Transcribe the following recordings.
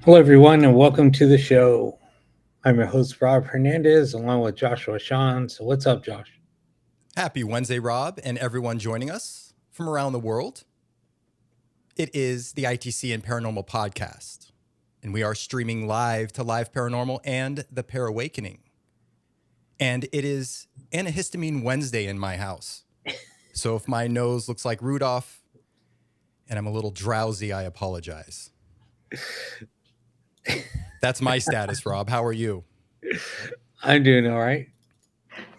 Hello, everyone, and welcome to the show. I'm your host, Rob Hernandez, along with Joshua Sean. So, what's up, Josh? Happy Wednesday, Rob, and everyone joining us from around the world. It is the ITC and Paranormal Podcast, and we are streaming live to Live Paranormal and the Pair Awakening. And it is Antihistamine Wednesday in my house. So if my nose looks like Rudolph and I'm a little drowsy, I apologize. That's my status, Rob. How are you? I'm doing all right.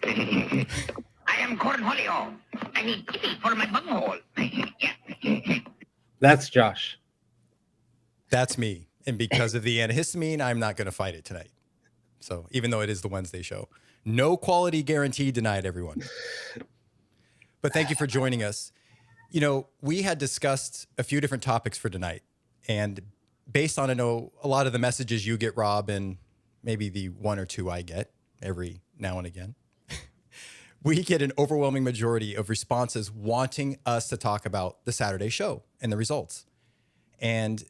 I am Cornholio. I need pity for my bunghole. That's Josh. That's me. And because of the antihistamine, I'm not going to fight it tonight. So even though it is the Wednesday show, no quality guarantee denied, everyone. But thank you for joining us. You know, we had discussed a few different topics for tonight. And based on, I know, a lot of the messages you get, Rob, and maybe the one or two I get every now and again, we get an overwhelming majority of responses wanting us to talk about the Saturday show and the results. And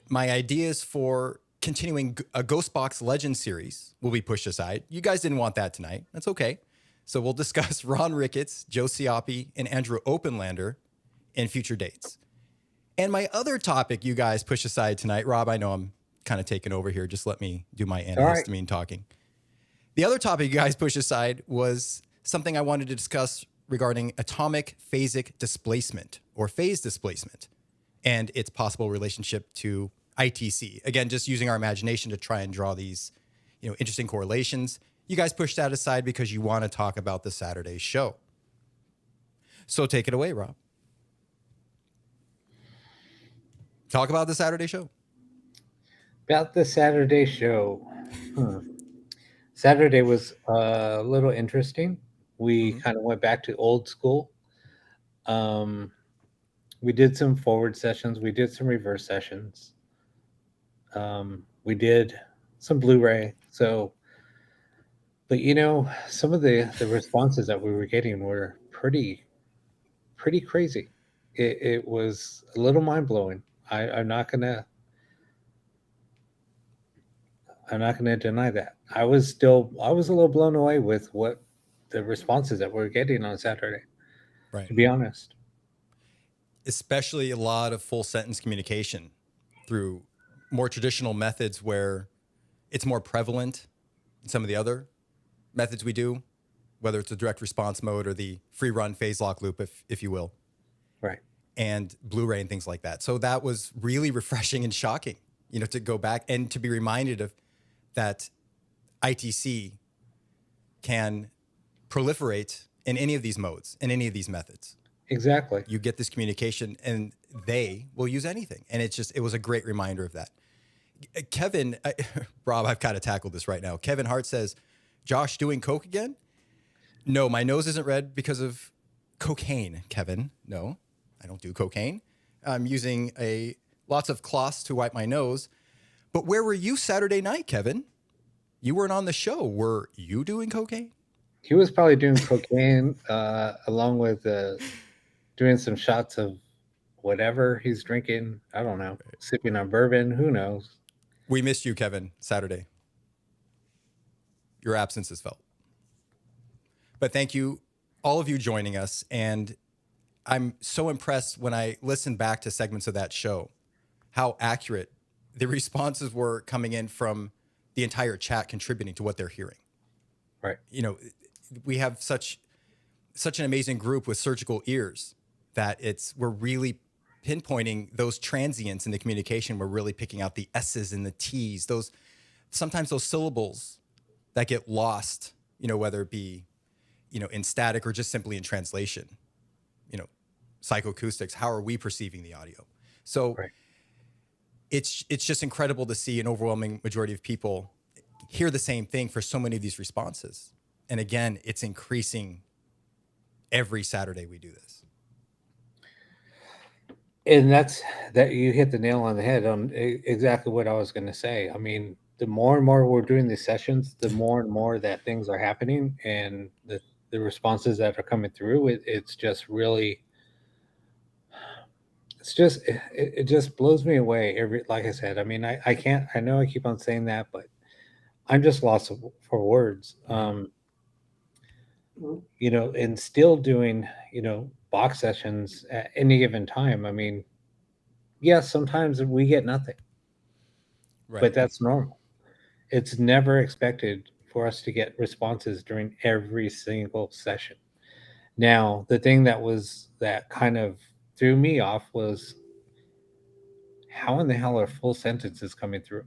my ideas for continuing a Ghost Box Legend series will be pushed aside. You guys didn't want that tonight. That's okay. So we'll discuss Ron Ricketts, Joe Ciappi, and Andrew Openlander in future dates. And my other topic you guys push aside tonight, Rob, I know I'm kind of taking over here. Just let me do my antihistamine talking. The other topic you guys push aside was something I wanted to discuss regarding atomic phasic displacement or phase displacement and its possible relationship to ITC. Again, just using our imagination to try and draw these, interesting correlations. You guys push that aside because you want to talk about the Saturday show. So take it away, Rob. Talk about the Saturday show. About the Saturday show. Saturday was a little interesting. We kind of went back to old school. We did some forward sessions. We did some reverse sessions. We did some Blu-ray. So, but some of the responses that we were getting were pretty crazy. It was a little mind blowing. I'm not gonna deny that. I was a little blown away with what the responses that we were getting on Saturday. Right. To be honest. Especially a lot of full sentence communication through more traditional methods where it's more prevalent in some of the other methods we do, whether it's the direct response mode or the free run phase lock loop, if you will. Right. And Blu-ray and things like that. So that was really refreshing and shocking, to go back and to be reminded of that ITC can proliferate in any of these modes, in any of these methods. Exactly. You get this communication and they will use anything. And it was a great reminder of that. Kevin, Rob, I've got to tackle this right now. Kevin Hart says, Josh doing coke again? No, my nose isn't red because of cocaine, Kevin. No, I don't do cocaine. I'm using lots of cloths to wipe my nose. But where were you Saturday night, Kevin? You weren't on the show. Were you doing cocaine? He was probably doing cocaine along with doing some shots of whatever he's drinking. I don't know. Sipping on bourbon. Who knows? We missed you, Kevin, Saturday. Your absence is felt. But thank you, all of you joining us. And I'm so impressed when I listen back to segments of that show, how accurate the responses were coming in from the entire chat contributing to what they're hearing. Right. We have such an amazing group with surgical ears that we're really pinpointing those transients in the communication. We're really picking out the S's and the T's, sometimes those syllables that get lost, whether it be, in static or just simply in translation, psychoacoustics. How are we perceiving the audio? So right. It's just incredible to see an overwhelming majority of people hear the same thing for so many of these responses. And again, it's increasing every Saturday we do this. And that you hit the nail on the head on exactly what I was going to say. I mean, the more and more we're doing these sessions, the more and more that things are happening, and the responses that are coming through, it's just really it's just it just blows me away every, like I said. I mean, I can't, I know I keep on saying that, but I'm just lost for words. And still doing, box sessions at any given time. I mean, yes, sometimes we get nothing, Right. but that's normal. It's never expected for us to get responses during every single session. Now, the thing that kind of threw me off was how in the hell are full sentences coming through?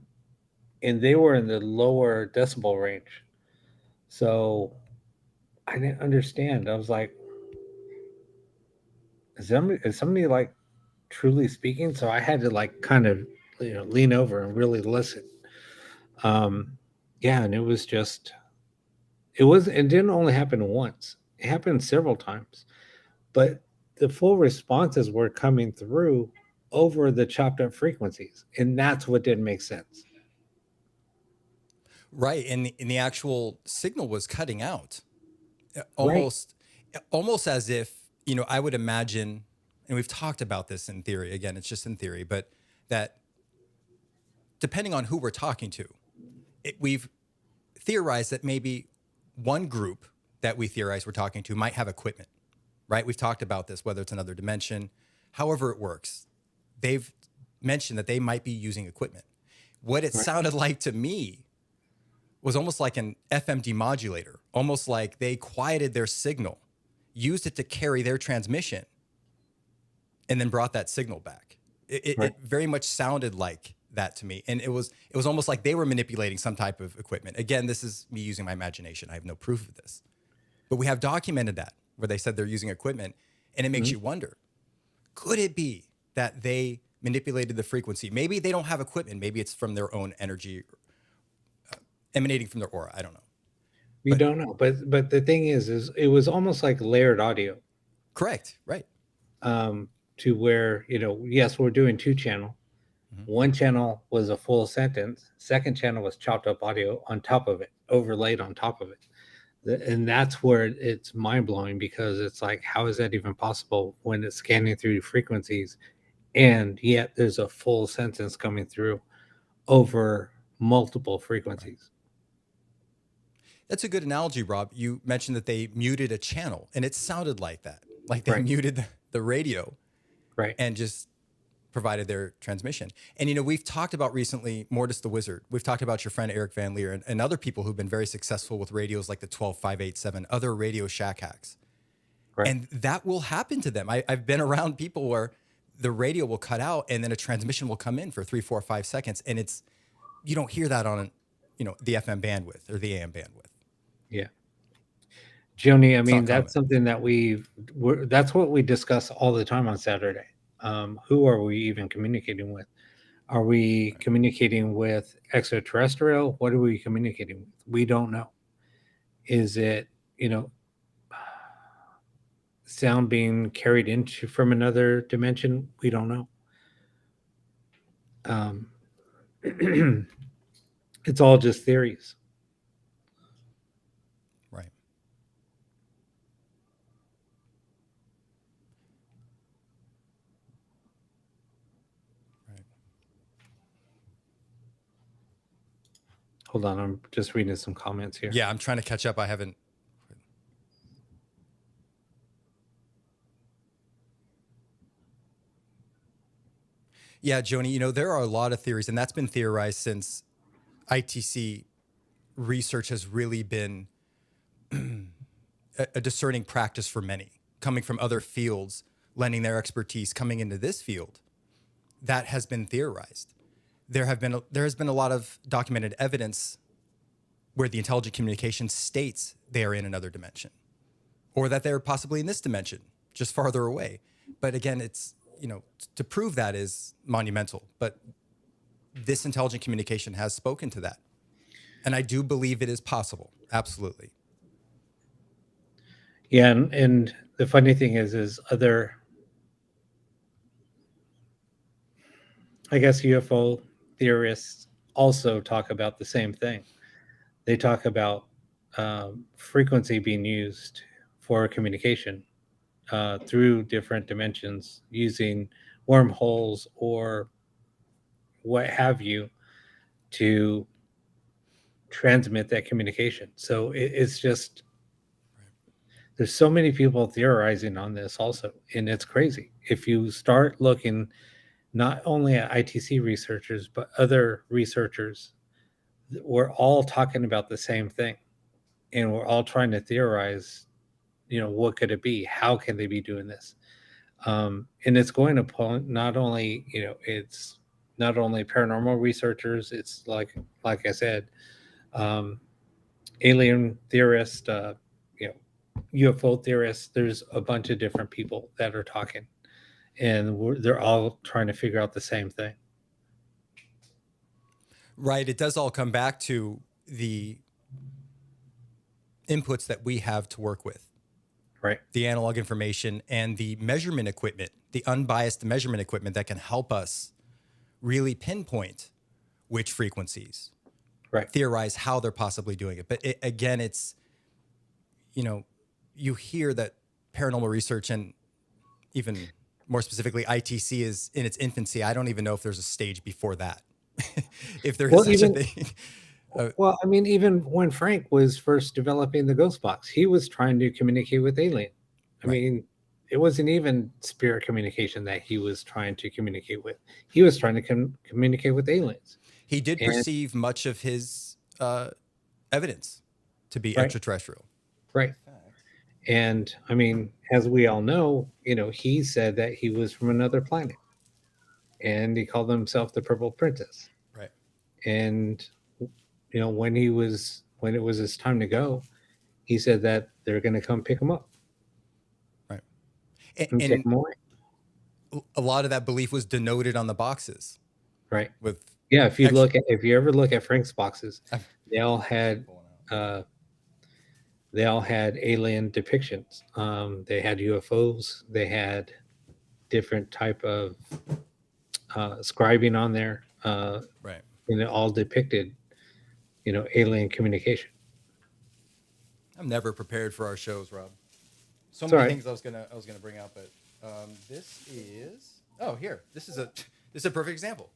And they were in the lower decibel range. So I didn't understand. I was like, is somebody like truly speaking? So I had to like kind of lean over and really listen. Um, yeah, and it didn't only happen once. It happened several times. But the full responses were coming through over the chopped up frequencies. And that's what didn't make sense. Right. And the actual signal was cutting out. Right. Almost as if, I would imagine, and we've talked about this in theory, again, it's just in theory, but that depending on who we're talking to, we've theorized that maybe one group that we theorize we're talking to might have equipment, right? We've talked about this, whether it's another dimension, however it works. They've mentioned that they might be using equipment. What it sounded like to me was almost like an FM demodulator, almost like they quieted their signal, used it to carry their transmission, and then brought that signal back. It very much sounded like that to me. And it was almost like they were manipulating some type of equipment. Again, this is me using my imagination. I have no proof of this. But we have documented that where they said they're using equipment, and it makes you wonder, could it be that they manipulated the frequency? Maybe they don't have equipment. Maybe it's from their own energy emanating from their aura. I don't know. We don't know. But the thing is it was almost like layered audio. Correct. Right. To where, yes, we're doing 2-channel. One channel was a full sentence. Second channel was chopped up audio on top of it, overlaid on top of it. And that's where it's mind blowing, because it's like, how is that even possible when it's scanning through frequencies, and yet there's a full sentence coming through over multiple frequencies? That's a good analogy, Rob. You mentioned that they muted a channel, and it sounded like that. Like they muted the radio and just provided their transmission. And, we've talked about recently Mortis the Wizard. We've talked about your friend Eric Van Leer and other people who've been very successful with radios like the 12587, other Radio Shack hacks. And that will happen to them. I've been around people where the radio will cut out and then a transmission will come in for 3, 4, 5 seconds. And you don't hear that on, the FM bandwidth or the AM bandwidth. Yeah. Joni, I mean, that's something that that's what we discuss all the time on Saturday. Who are we even communicating with? Are we communicating with extraterrestrial? What are we communicating with? We don't know. Is it, sound being carried into from another dimension? We don't know. It's all just theories. Right. Hold on, I'm just reading some comments here. Yeah, I'm trying to catch up. I haven't. Yeah, Joni, there are a lot of theories, and that's been theorized since ITC research has really been a discerning practice for many, coming from other fields, lending their expertise, coming into this field. That has been theorized. There has been a lot of documented evidence where the intelligent communication states they are in another dimension, or that they're possibly in this dimension, just farther away. But again, it's, to prove that is monumental. But this intelligent communication has spoken to that. And I do believe it is possible. Absolutely. Yeah. And the funny thing is other, I guess, UFO theorists also talk about the same thing. They talk about frequency being used for communication through different dimensions, using wormholes or what have you to transmit that communication. So it's just there's so many people theorizing on this also, and it's crazy. If you start looking not only at ITC researchers but other researchers, we're all talking about the same thing, and we're all trying to theorize. What could it be? How can they be doing this? And it's going to point not only it's not only paranormal researchers. It's like I said, um, alien theorists, you know, UFO theorists. There's a bunch of different people that are talking, and they're all trying to figure out the same thing. Right. It does all come back to the inputs that we have to work with. Right. The analog information and the measurement equipment, the unbiased measurement equipment that can help us really pinpoint which frequencies, Right. theorize how they're possibly doing it. But again, it's, you hear that paranormal research and even more specifically ITC is in its infancy. I don't even know if there's a stage before that. If there is such a thing. Well, I mean, even when Frank was first developing the ghost box, he was trying to communicate with alien. I mean, it wasn't even spirit communication that he was trying to communicate with. He was trying to communicate with aliens. He did perceive much of his evidence to be extraterrestrial. Right. And I mean, as we all know, he said that he was from another planet, and he called himself the Purple Princess. Right. And when it was his time to go, he said that they're going to come pick him up. Right. And take him away. A lot of that belief was denoted on the boxes. Right. If you ever look at Frank's boxes, they all had alien depictions. They had UFOs. They had different type of scribing on there. Right. And it all depicted alien communication. I'm never prepared for our shows, Rob. So many things I was gonna bring out, but this is here. This is a perfect example.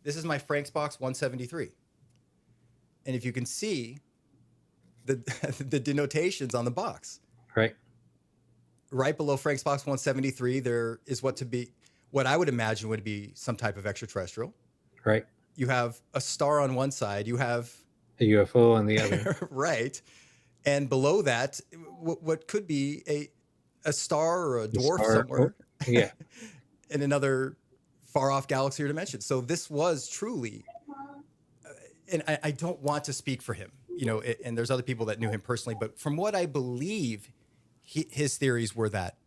This is my Frank's box 173, and if you can see the the denotations on the box, right below Frank's box 173, there is what I would imagine would be some type of extraterrestrial. Right. You have a star on one side. You have a UFO on the other. Right. And below that, what could be a star or a dwarf somewhere. Yeah. In another far off galaxy or dimension. So this was truly, and I don't want to speak for him, and there's other people that knew him personally, but from what I believe, his theories were that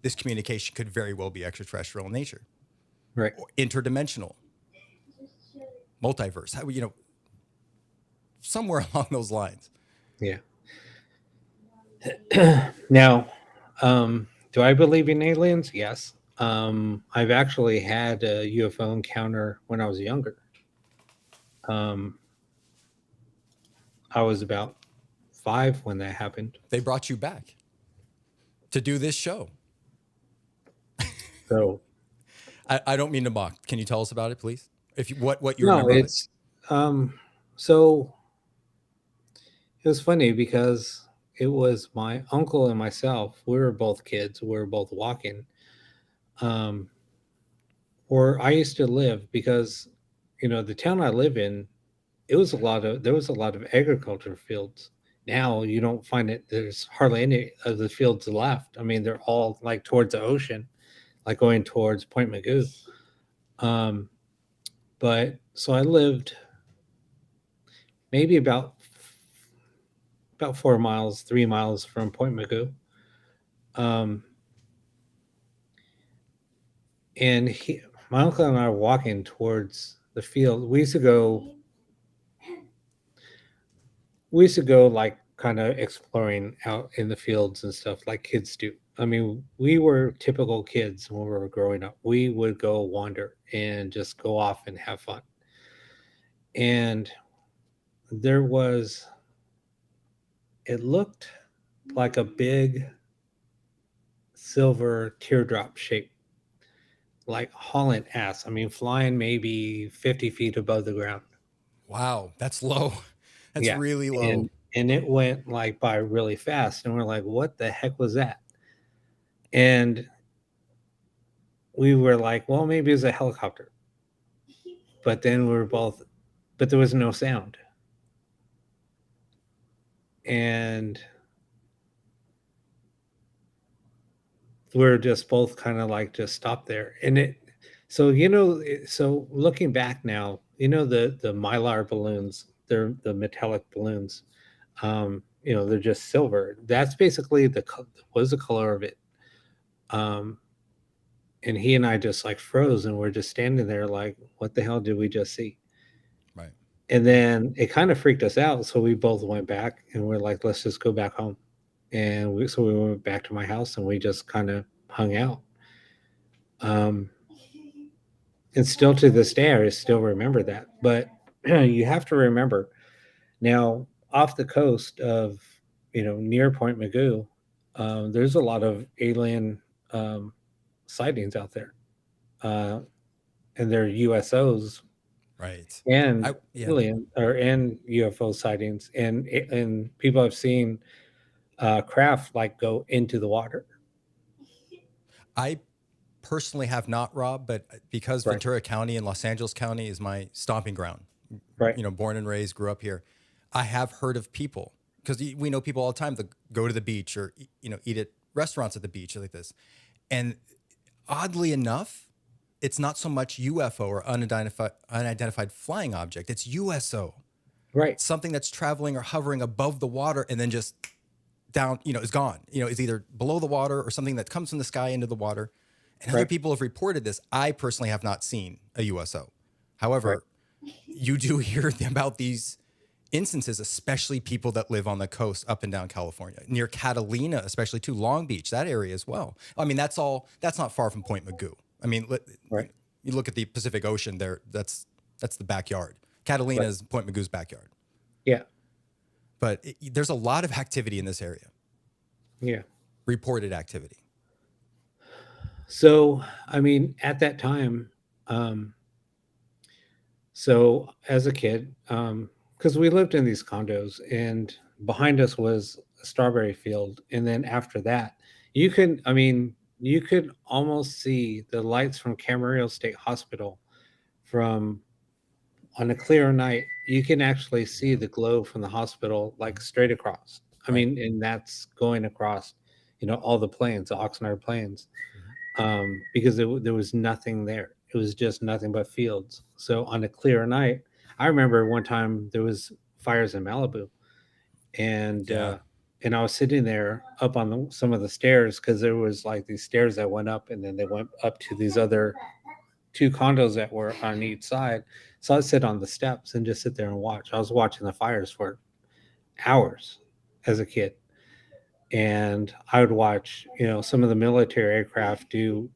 this communication could very well be extraterrestrial in nature. Right. Or interdimensional. Multiverse. Somewhere along those lines. Yeah. Now, do I believe in aliens? Yes. I've actually had a UFO encounter when I was younger. I was about 5 when that happened. They brought you back to do this show. So I don't mean to mock. Can you tell us about it, please? What you remember? No, it's so it was funny because it was my uncle and myself. We were both kids. We were both walking. Where I used to live, because the town I live in, there was a lot of agriculture fields. Now you don't find it. There's hardly any of the fields left. I mean, they're all like towards the ocean, like going towards Point Magoo. But so I lived maybe about 4 miles, 3 miles from Point Magoo. And my uncle and I were walking towards the field. We used to go like kind of exploring out in the fields and stuff like kids do. I mean, we were typical kids when we were growing up. We would go wander and just go off and have fun. And it looked like a big silver teardrop shape like hauling ass. I mean, flying maybe 50 feet above the ground. Wow, that's low. That's Yeah. really low. And it went like by really fast. And we're like, what the heck was that? And we were like, well, maybe it was a helicopter. But then we were both, but there was no sound. And we're just both kind of like just stopped there. And so so looking back now, the mylar balloons, they're the metallic balloons. They're just silver. That's basically was the color of it. Um, and he and I just like froze, and we're just standing there like, what the hell did we just see? Right. And then it kind of freaked us out, so we both went back, and we're like, let's just go back home. And we went back to my house, and we just kind of hung out. Um, and still to this day, I still remember that. But you have to remember now, off the coast of near Point Magoo, there's a lot of alien sightings out there, and they're USOs Right. and Yeah. alien and UFO sightings, and people have seen craft like go into the water. I personally have not, Rob, but because Right. Ventura County and Los Angeles County is my stomping ground, Right. Born and raised, grew up here, I have heard of people, because we know people all the time that go to the beach or, eat at restaurants at the beach like this. And oddly enough, it's not so much UFO or unidentified flying object. It's USO. Right. Something that's traveling or hovering above the water and then just down, is gone. Is either below the water or something that comes from the sky into the water. And other Right. people have reported this. I personally have not seen a USO. However, you do hear about these instances, especially people that live on the coast up and down California, near Catalina, especially to Long Beach, that area as well. I mean, that's not far from Point Magoo. I mean, Right. you look at the Pacific Ocean there, that's the backyard. Catalina is Point Magoo's backyard. Yeah. But there's a lot of activity in this area. Yeah. Reported activity. So, I mean, at that time, so as a kid, because we lived in these condos, and behind us was a strawberry field, and then after that, you could almost see the lights from Camarillo State Hospital from on a clear night. You can actually see the glow from the hospital like straight across. I Right. mean, and that's going across, all the plains, the Oxnard Plains, because there was nothing there. It was just nothing but fields. So on a clear night, I remember one time there was fires in Malibu, and Yeah. and I was sitting there up on some of the stairs, because there was like these stairs that went up, and then they went up to these other two condos that were on each side. So I'd sit on the steps and just sit there and watch. I was watching the fires for hours as a kid. And I would watch, some of the military aircraft do,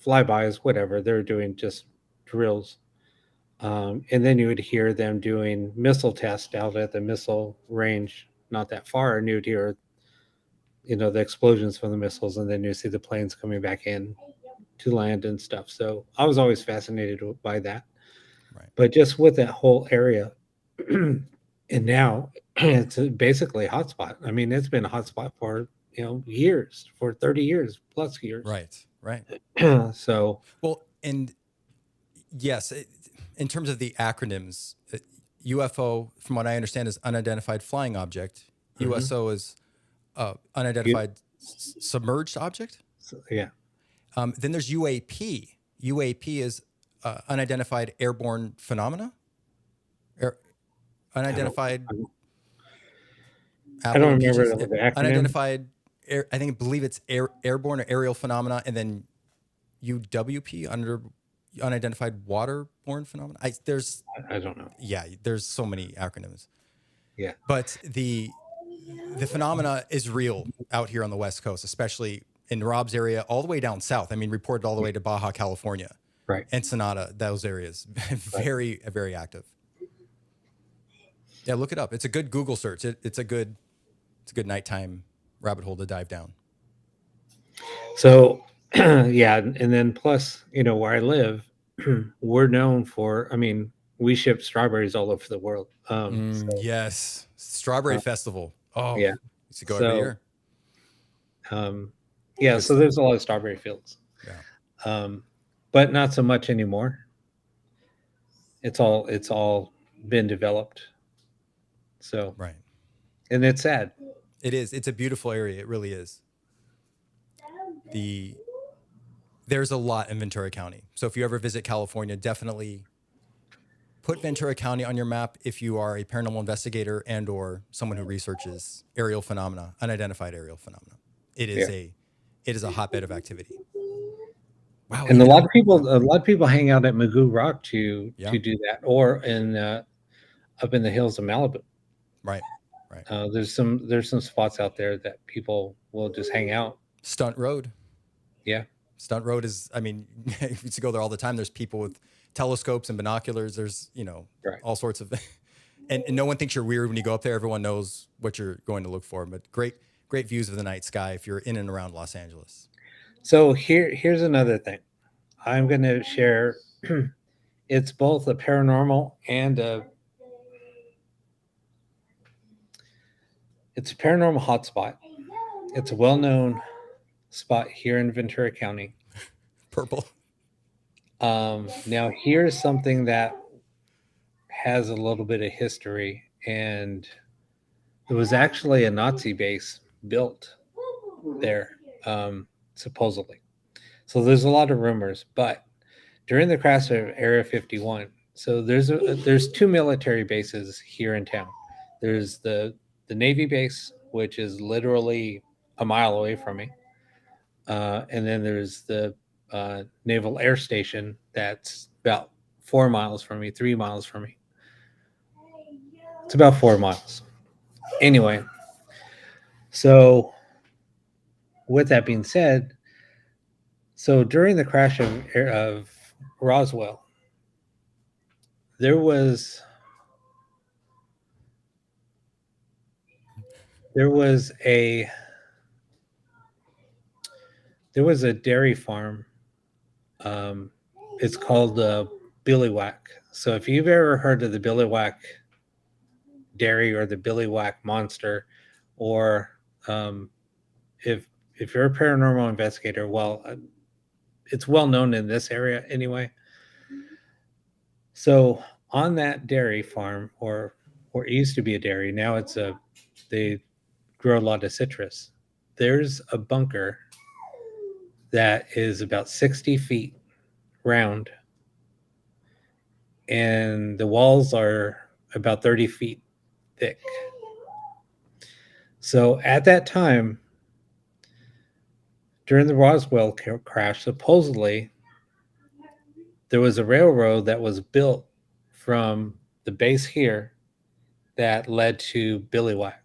flybys, whatever. They're doing just drills. And then you would hear them doing missile tests out at the missile range, not that far. And you'd hear, the explosions from the missiles. And then you see the planes coming back in to land and stuff. So I was always fascinated by that. Right. But just with that whole area, and now it's basically a hotspot. I mean, it's been a hotspot for years, for 30 years plus years. Right. So Well, and yes, in terms of the acronyms, UFO, from what I understand, is unidentified flying object. Mhm. USO is unidentified submerged object. yeah, Then there's UAP. UAP is unidentified airborne phenomena. Unidentified. I don't remember Apple the pigeons, acronym. unidentified. I believe it's airborne or aerial phenomena, and then UWP, unidentified waterborne phenomena. I don't know. Yeah, there's so many acronyms. Yeah. But the phenomena is real out here on the West Coast, especially in Rob's area, all the way down south. I mean, reported all the way to Baja California, Right. Ensenada, those areas, very, very active. Yeah, look it up. It's a good Google search. It's a good nighttime rabbit hole to dive down. So Yeah, and then plus, where I live, we're known for. I mean, we ship strawberries all over the world. Yes. Strawberry Uh, Festival. Oh, yeah. used to go every So, year. um, yeah. Good So stuff. there's a lot of strawberry fields, Yeah. um, but not so much anymore. It's all been developed. So, Right. and it's sad. It is. It's a beautiful area. It really is. The There's a lot in Ventura County. So if you ever visit California, definitely put Ventura County on your map if you are a paranormal investigator and or someone who researches aerial phenomena, unidentified aerial phenomena. It is Yeah. a hotbed of activity. Wow, And a even lot though of people, hang out at Magoo Rock to yeah, do that, or in up in the hills of Malibu. right. Right. There's some spots out there that people will just hang out. Stunt Road. Yeah, Stunt Road is, I mean, you used to go there all the time. There's people with telescopes and binoculars. There's, right. all sorts of, and no one thinks you're weird when you go up there. Everyone knows what you're going to look for. But great views of the night sky if you're in and around Los Angeles. So here's another thing. I'm going to share. It's both a paranormal and it's a paranormal hotspot. It's a well-known spot here in Ventura County. Purple. Now here's something that has a little bit of history, and it was actually a Nazi base built there, supposedly. So there's a lot of rumors, but during the crash of Area 51, so there's two military bases here in town. There's the Navy base, which is literally a mile away from me, and then there's the Naval Air Station that's about 4 miles from me, 3 miles from me. It's about 4 miles. Anyway, so with that being said, so during the crash of Roswell, there was a dairy farm. Um, it's called Billy Whack. So if you've ever heard of the Billy Whack dairy or the Billy Whack monster, or um, if you're a paranormal investigator, well, it's well known in this area anyway. So on that dairy farm, or it used to be a dairy, now they grow a lot of citrus. There's a bunker that is about 60 feet round, and the walls are about 30 feet thick. So at that time, during the Roswell crash, supposedly there was a railroad that was built from the base here that led to Billywhack.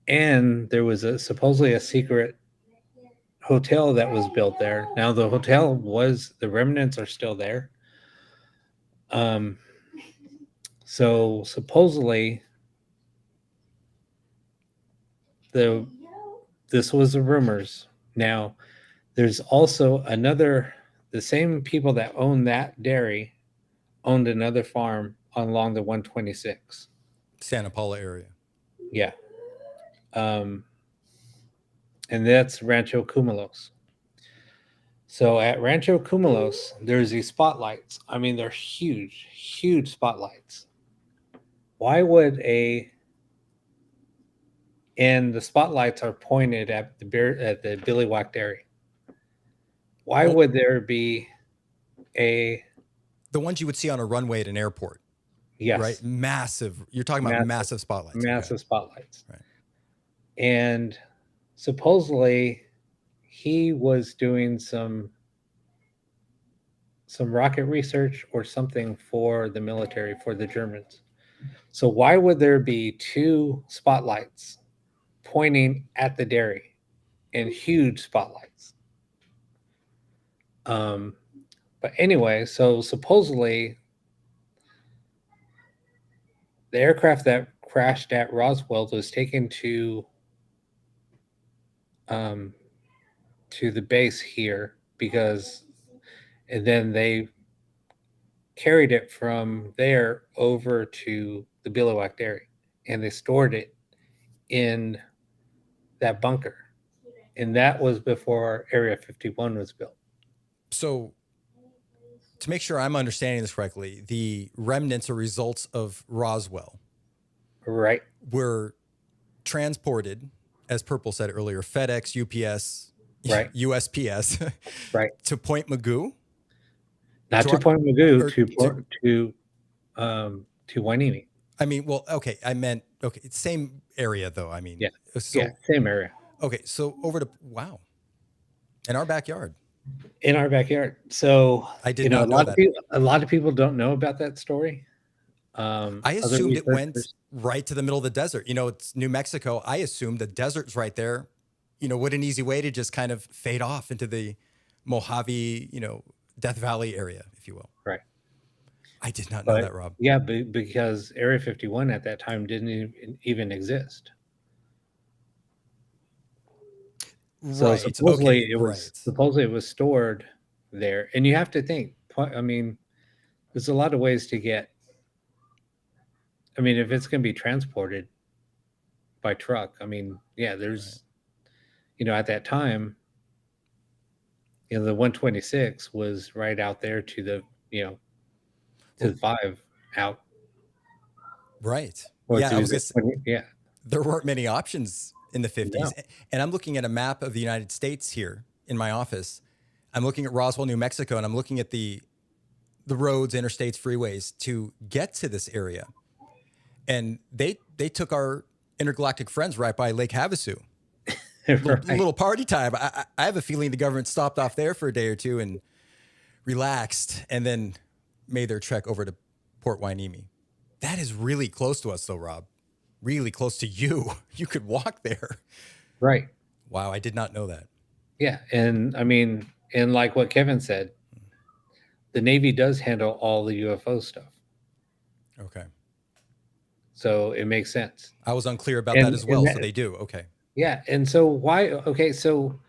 And there was supposedly a secret hotel that was built there. Now the the remnants are still there. So supposedly this was the rumors. Now there's also the same people that own that dairy owned another farm along the 126. Santa Paula area. Yeah. And that's Rancho Cumulos. So at Rancho Cumulos, there's these spotlights. I mean, they're huge, huge spotlights. Why would and the spotlights are pointed at the Billy Whack Dairy. Why would there be the ones you would see on a runway at an airport? Yes. Right? Massive. You're talking about massive spotlights. Massive spotlights. Right. And supposedly he was doing some rocket research or something for the military, for the Germans. So why would there be two spotlights pointing at the dairy, and huge spotlights? But anyway, so supposedly the aircraft that crashed at Roswell was taken to to the base here because, and then they carried it from there over to the Billowhack Dairy, and they stored it in that bunker, and that was before Area 51 was built. So, to make sure I'm understanding this correctly, the remnants or results of Roswell Right. were transported, as Purple said earlier, FedEx, UPS, Right. USPS, Right. to Point Magoo. Not to our- Point Magoo, or to Wainini. I mean, well, okay, I meant okay, it's same area though. I mean, Yeah. So, Yeah, same area. Okay, so over to in our backyard. In our backyard. So I did not know that. A lot of people don't know about that story. I other assumed it went researchers- right to the middle of the desert. You know, it's New Mexico. I assumed the desert's right there. You know, what an easy way to just kind of fade off into the Mojave, Death Valley area, if you will. Right. I did not know But- that, Rob. Yeah, because Area 51 at that time didn't even exist. So Right. supposedly Okay, it was right. supposedly it was stored there, and you have to think. I mean, there's a lot of ways to get. I mean, if it's going to be transported by truck, I mean, yeah, there's, at that time, the 126 was right out there to the, to the 5 out. Right. Or Yeah, to I was the gonna say, 20 yeah. there weren't many options in the 50s. No. And I'm looking at a map of the United States here in my office. I'm looking at Roswell, New Mexico, and I'm looking at the roads, interstates, freeways to get to this area. And they took our intergalactic friends right by Lake Havasu. Right. Little party time. I have a feeling the government stopped off there for a day or two and relaxed and then made their trek over to Port Hueneme. That is really close to us though, Rob. Really close to you. You could walk there. Right. Wow, I did not know that. Yeah, and I mean, and like what Kevin said, the Navy does handle all the UFO stuff, Okay. so it makes sense. I was unclear about And- that as well. and So that- they do. Okay. Yeah, and so why? Okay, so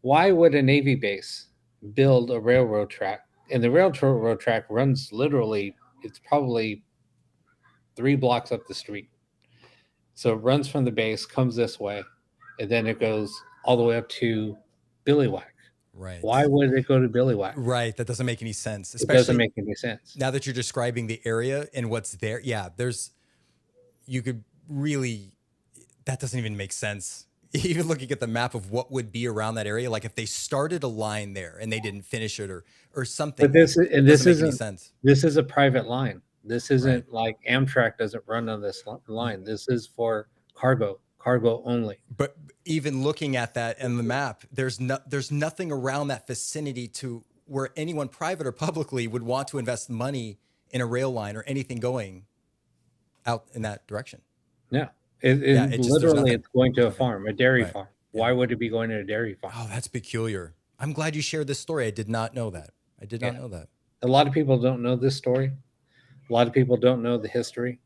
why would a Navy base build a railroad track? And the railroad track runs literally, it's probably 3 blocks up the street. So it runs from the base, comes this way, and then it goes all the way up to Billywhack. Right. Why would it go to Billywhack? Right. That doesn't make any sense. It doesn't make any sense. Now that you're describing the area and what's there. Yeah, you could really, that doesn't even make sense. Even looking at the map of what would be around that area, like if they started a line there and they didn't finish it or something. But this doesn't make any isn't sense. this is a private line. This isn't like Amtrak doesn't run on this line. This is for cargo only. But even looking at that and the map, there's nothing around that vicinity to where anyone private or publicly would want to invest money in a rail line or anything going out in that direction. No, there's literally nothing. it's going to a farm, a dairy Right. farm. Why would it be going to a dairy farm? Oh, that's peculiar. I'm glad you shared this story. I did not know that. I did not Yeah. know that. A lot of people don't know this story. A lot of people don't know the history.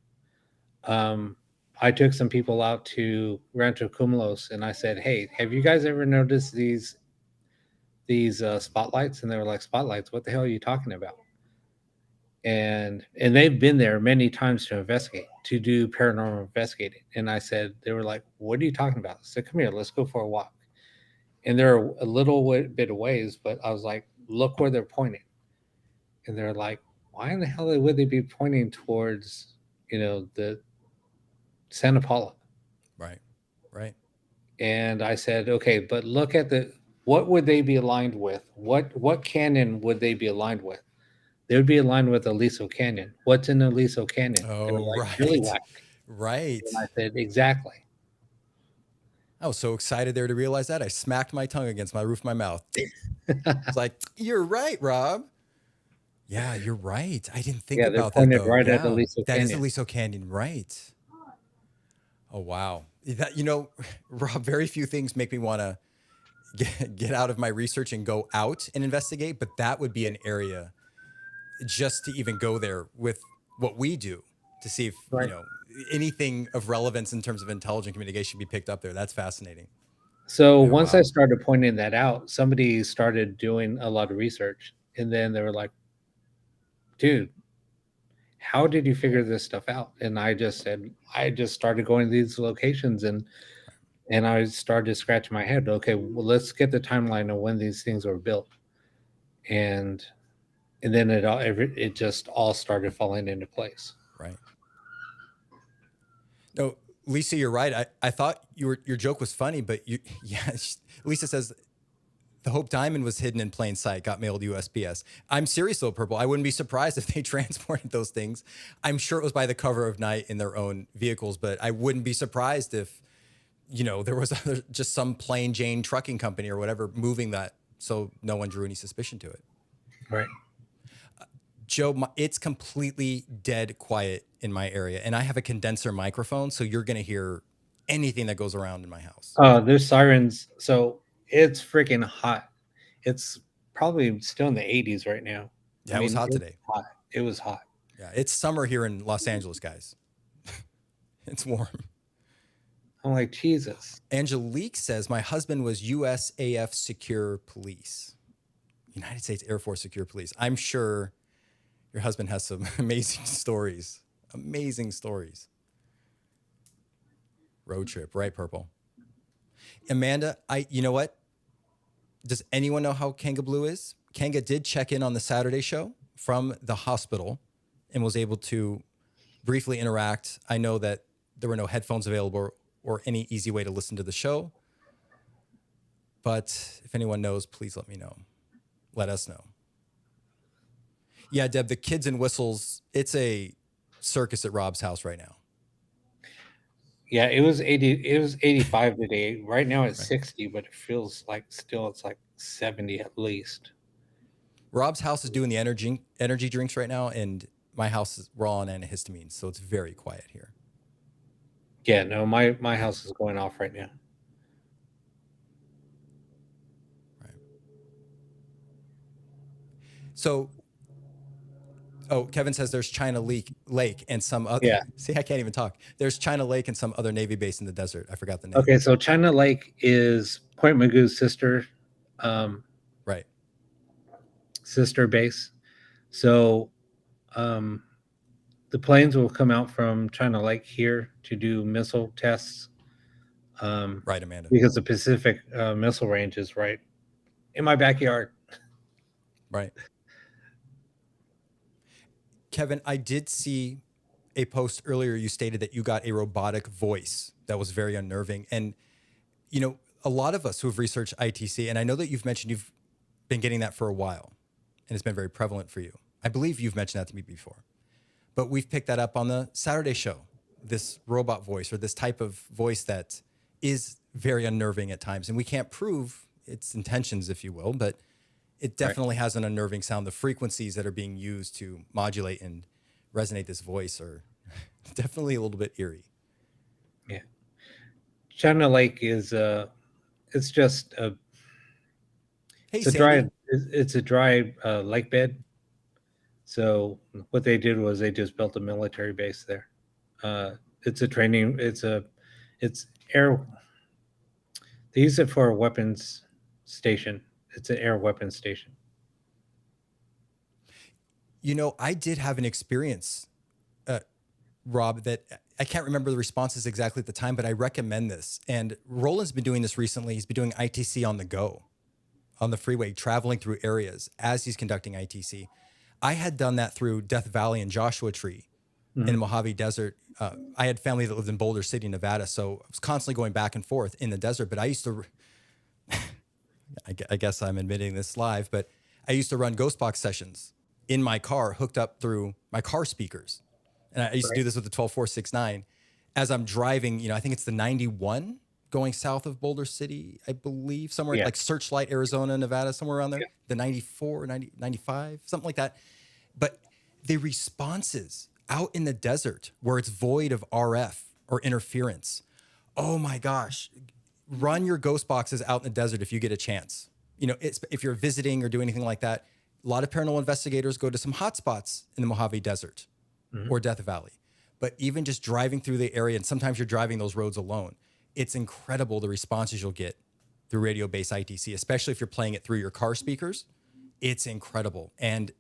I took some people out to Rancho Cumulos and I said, "Hey, have you guys ever noticed these spotlights?" And they were like, "Spotlights? What the hell are you talking about?" And they've been there many times to investigate, to do paranormal investigating. And I said, they were like, "What are you talking about?" I said, "Come here, let's go for a walk." And they're a little bit of ways, but I was like, "Look where they're pointing." And they're like, "Why in the hell would they be pointing towards, the Santa Paula?" Right. Right. And I said, "Okay, but look at what would they be aligned with? What canyon would they be aligned with? They would be aligned with Aliso Canyon. What's in Aliso Canyon?" Oh, They were like, right. "Billywhack." Right. And I said, "Exactly." I was so excited there to realize that. I smacked my tongue against my roof of my mouth. It's like, you're right, Rob. Yeah, you're right. I didn't think Yeah, they're about that pointed though. right at Yeah, Aliso that is Canyon. Aliso Canyon, right? Oh wow. That Rob, very few things make me want to get out of my research and go out and investigate, but that would be an area just to even go there with what we do to see if Right. anything of relevance in terms of intelligent communication be picked up there. That's fascinating. So Yeah, once wow. I started pointing that out, somebody started doing a lot of research, and then they were like, "Dude, how did you figure this stuff out?" And I just said, "I just started going to these locations, and I started scratching my head. Okay, well, let's get the timeline of when these things were built." And then it just all started falling into place. Right. No, Lisa, you're right. I thought your joke was funny, but yeah, Lisa says the Hope Diamond was hidden in plain sight, got mailed USPS. I'm serious though, Purple. I wouldn't be surprised if they transported those things. I'm sure it was by the cover of night in their own vehicles, but I wouldn't be surprised if, there was just some plain Jane trucking company or whatever moving that so no one drew any suspicion to it. Right. Joe, it's completely dead quiet in my area, and I have a condenser microphone, so you're going to hear anything that goes around in my house. There's sirens, so it's freaking hot. It's probably still in the 80s right now. Yeah, it was hot today. Hot. It was hot. Yeah, it's summer here in Los Angeles, guys. It's warm. I'm like, Jesus. Angelique says, my husband was USAF Secure Police, United States Air Force Secure Police. I'm sure your husband has some amazing stories. Amazing stories. Road trip, right, Purple? Amanda, you know what? Does anyone know how Kanga Blue is? Kanga did check in on the Saturday show from the hospital and was able to briefly interact. I know that there were no headphones available or any easy way to listen to the show. But if anyone knows, please let me know. Let us know. Yeah, Deb, the kids and whistles, it's a circus at Rob's house right now. Yeah, it was 85 today. Right now it's 60, but it feels like still it's like 70 at least. Rob's house is doing the energy drinks right now, and my house we're all on antihistamines, so it's very quiet here. Yeah, no, my house is going off right now. Right. So, Kevin says there's China Lake and some other. Yeah. See, I can't even talk. There's China Lake and some other Navy base in the desert. I forgot the name. Okay, so China Lake is Point Magoo's sister. Right. Sister base. So, the planes will come out from China Lake here to do missile tests. Right, Amanda. Because the Pacific missile range is right in my backyard. Right. Kevin, I did see a post earlier. You stated that you got a robotic voice that was very unnerving. And, a lot of us who have researched ITC, and I know that you've mentioned you've been getting that for a while, and it's been very prevalent for you. I believe you've mentioned that to me before. But we've picked that up on the Saturday show, this robot voice or this type of voice that is very unnerving at times. And we can't prove its intentions, if you will, but it definitely has an unnerving sound. The frequencies that are being used to modulate and resonate this voice are definitely a little bit eerie. Yeah. China Lake is it's just a it's a dry lake bed. So what they did was they just built a military base there. It's air. They use it for a weapons station. It's an air weapons station. I did have an experience, Rob, that I can't remember the responses exactly at the time, but I recommend this. And Roland's been doing this recently. He's been doing ITC on the go, on the freeway, traveling through areas as he's conducting ITC. I had done that through Death Valley and Joshua Tree in the Mojave Desert. I had family that lived in Boulder City, Nevada, so I was constantly going back and forth in the desert. But I used to, I guess I'm admitting this live, but I used to run ghost box sessions in my car hooked up through my car speakers. And I used to do this with the 12469 as I'm driving, I think it's the 91 going south of Boulder City, I believe, somewhere like Searchlight, Arizona, Nevada, somewhere around there, the 94, 90, 95, something like that. But the responses out in the desert where it's void of RF or interference, oh my gosh, run your ghost boxes out in the desert if you get a chance. If you're visiting or do anything like that, a lot of paranormal investigators go to some hot spots in the Mojave Desert or Death Valley. But even just driving through the area, and sometimes you're driving those roads alone, it's incredible the responses you'll get through radio-based ITC, especially if you're playing it through your car speakers. It's incredible. And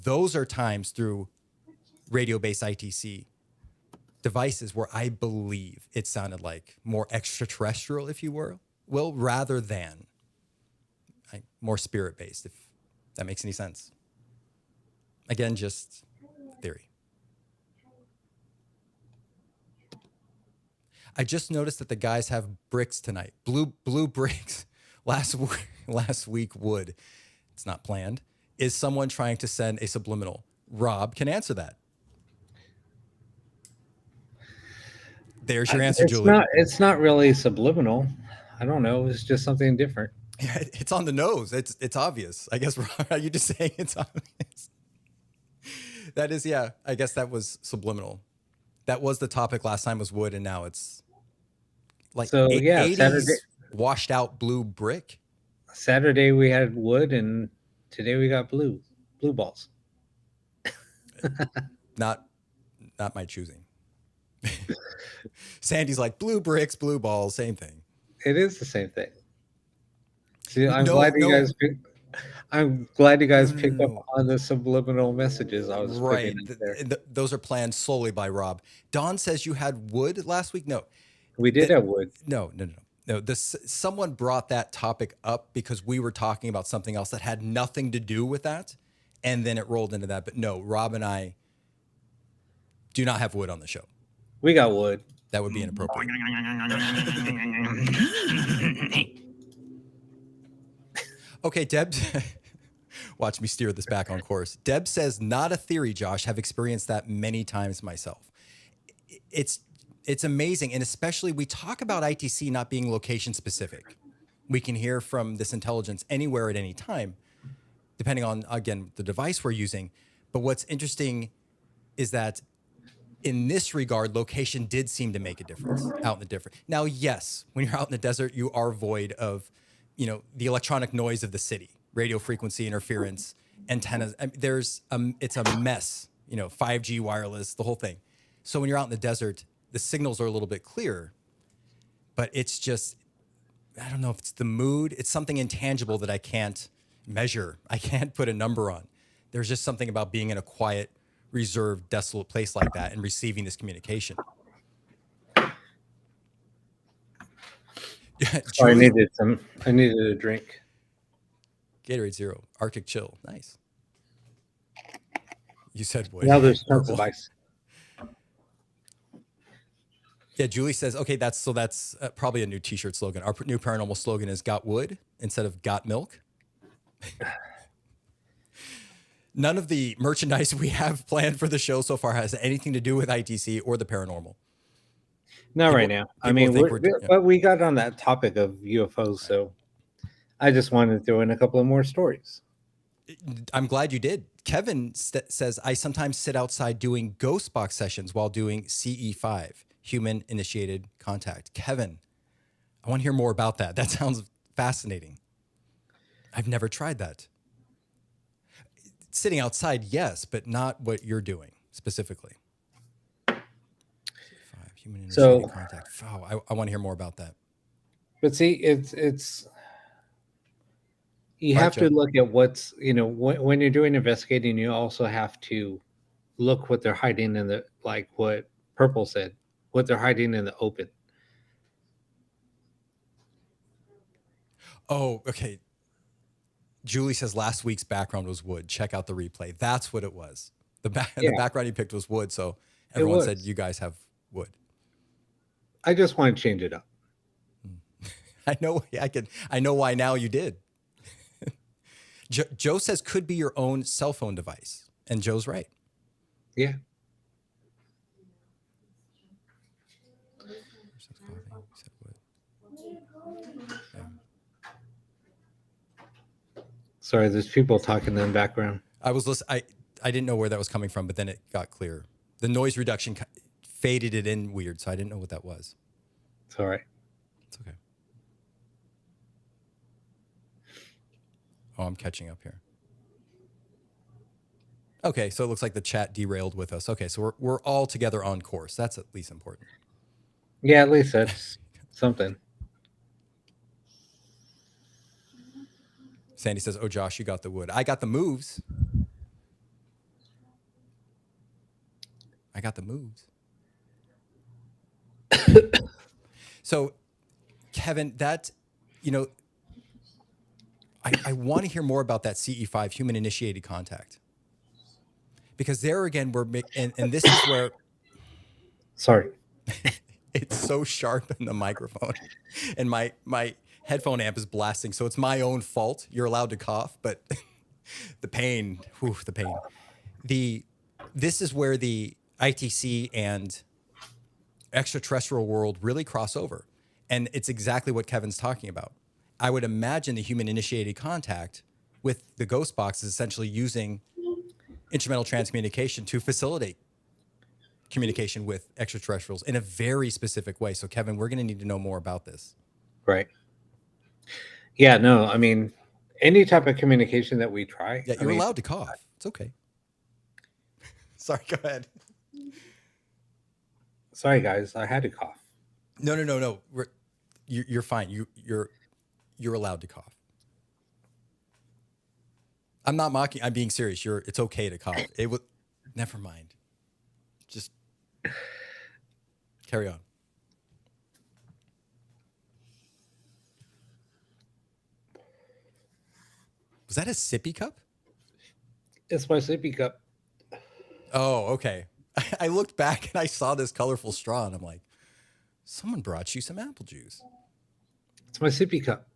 those are times through radio-based ITC devices where I believe it sounded like more extraterrestrial, if you will, rather than more spirit-based, if that makes any sense. Again, just theory. I just noticed that the guys have bricks tonight. Blue bricks. Last week, wood. It's not planned. Is someone trying to send a subliminal? Rob can answer that. There's your answer, Julie. It's not really subliminal. I don't know. It's just something different. Yeah, it's on the nose. It's obvious. I guess, Rob, are you just saying it's obvious? That is, yeah. I guess that was subliminal. That was the topic last time was wood, and now it's like so, yeah, 80s Saturday, washed out blue brick. Saturday we had wood, and today we got blue balls. Not my choosing. Sandy's like blue bricks, blue balls, same thing. It is the same thing. See, I'm glad you guys picked up on the subliminal messages I was right. putting in there. Those are planned solely by Rob. Don says you had wood last week. No, we did have wood. No. Someone brought that topic up because we were talking about something else that had nothing to do with that, and then it rolled into that. But no, Rob and I do not have wood on the show. We got wood. That would be inappropriate. Okay, Deb, watch me steer this back on course. Deb says, not a theory, Josh. Have experienced that many times myself. It's amazing. And especially we talk about ITC not being location specific. We can hear from this intelligence anywhere at any time, depending on, again, the device we're using. But what's interesting is that in this regard, location did seem to make a difference out in the different. Now, yes, when you're out in the desert, you are void of, the electronic noise of the city, radio frequency interference, antennas. I mean, it's a mess, 5G wireless, the whole thing. So when you're out in the desert, the signals are a little bit clearer, but it's just, I don't know if it's the mood. It's something intangible that I can't measure. I can't put a number on. There's just something about being in a quiet, reserved, desolate place like that and receiving this communication. I needed a drink. Gatorade Zero, Arctic Chill, nice. You said wood. Now there's tons of ice. Yeah, Julie says, okay, that's probably a new T-shirt slogan. Our new paranormal slogan is "Got wood" instead of "Got milk." None of the merchandise we have planned for the show so far has anything to do with ITC or the paranormal. Not right now. I mean, but we got on that topic of UFOs, so I just wanted to throw in a couple of more stories. I'm glad you did. Kevin says, I sometimes sit outside doing ghost box sessions while doing CE5, human initiated contact. Kevin, I want to hear more about that. That sounds fascinating. I've never tried that. Sitting outside, yes, but not what you're doing specifically. Human initiated contact. Oh, I want to hear more about that. But see, it's you have to look at what's, when you're doing investigating, you also have to look what they're hiding in the, like what Purple said, what they're hiding in the open. Oh, okay. Julie says last week's background was wood. Check out the replay. That's what it was. The background you picked was wood. So everyone said you guys have wood. I just want to change it up. I know. I know why now you did. Joe says could be your own cell phone device, and Joe's right. Yeah. Sorry, there's people talking in the background. I was listening. I didn't know where that was coming from, but then it got clear. The noise reduction faded it in weird, so I didn't know what that was. It's all right. It's okay. Oh, I'm catching up here. Okay, so it looks like the chat derailed with us. Okay, so we're all together on course. That's at least important. Yeah, at least that's something. Sandy says, "Oh, Josh, you got the wood. I got the moves. I got the moves." So, Kevin, that, you know, I want to hear more about that CE5, human initiated contact, because there again, and this is where Sorry. it's so sharp in the microphone, and my headphone amp is blasting, so it's my own fault. You're allowed to cough, but the pain, the pain. This is where the ITC and extraterrestrial world really cross over, and it's exactly what Kevin's talking about. I would imagine the human initiated contact with the ghost box is essentially using instrumental transcommunication to facilitate communication with extraterrestrials in a very specific way. So, Kevin, we're going to need to know more about this. Right. Yeah, no, I mean, any type of communication that we try. Yeah, you're allowed to cough. It's okay. Sorry, go ahead. Sorry, guys, I had to cough. No. You're fine. You're allowed to cough. I'm not mocking. I'm being serious. It's okay to cough. It was. Never mind. Just carry on. Was that a sippy cup? It's my sippy cup. Oh, okay. I looked back and I saw this colorful straw and I'm like, someone brought you some apple juice. It's my sippy cup.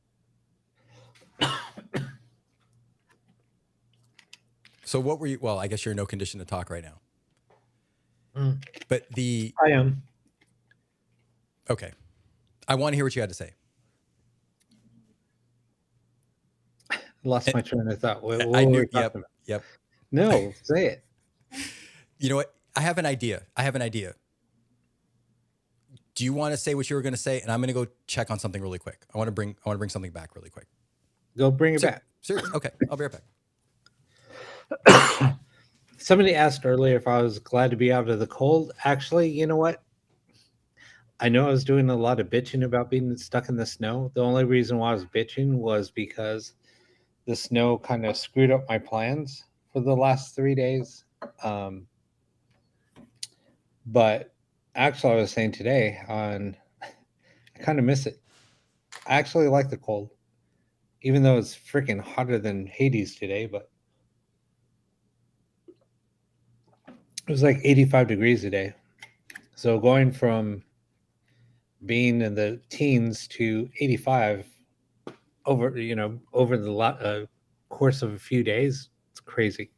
So what were you? Well, I guess you're in no condition to talk right now. But I am. Okay. I want to hear what you had to say. Lost my train of thought. What I were knew. we talking about? Yep. No, say it. You know what? I have an idea. Do you want to say what you were going to say? And I'm going to go check on something really quick. I want to bring something back really quick. Go bring it back. Serious? Okay. I'll be right back. Somebody asked earlier if I was glad to be out of the cold. Actually, you know what? I know I was doing a lot of bitching about being stuck in the snow. The only reason why I was bitching was because the snow kind of screwed up my plans for the last 3 days. But actually, I was saying today I kind of miss it. I actually like the cold, even though it's freaking hotter than Hades today, but it was like 85 degrees today. So going from being in the teens to 85 over the course of a few days, it's crazy.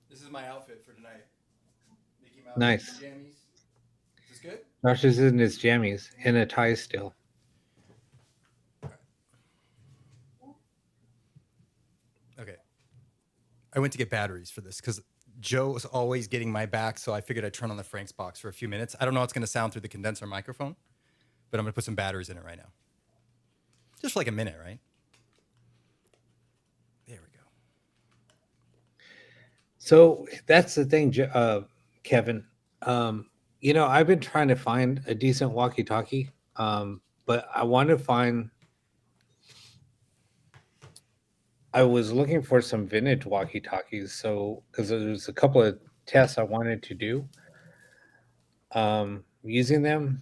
This is my outfit for tonight. Mickey Mouse Nice. Jammies. Is this good? Josh is in his jammies and a tie still. Okay. I went to get batteries for this because Joe was always getting my back, so I figured I'd turn on the Frank's box for a few minutes. I don't know how it's going to sound through the condenser microphone, but I'm going to put some batteries in it right now. Just for like a minute, right? There we go. So that's the thing, Kevin. I've been trying to find a decent walkie-talkie, but I want to find. I was looking for some vintage walkie-talkies, so because there's a couple of tests I wanted to do, using them,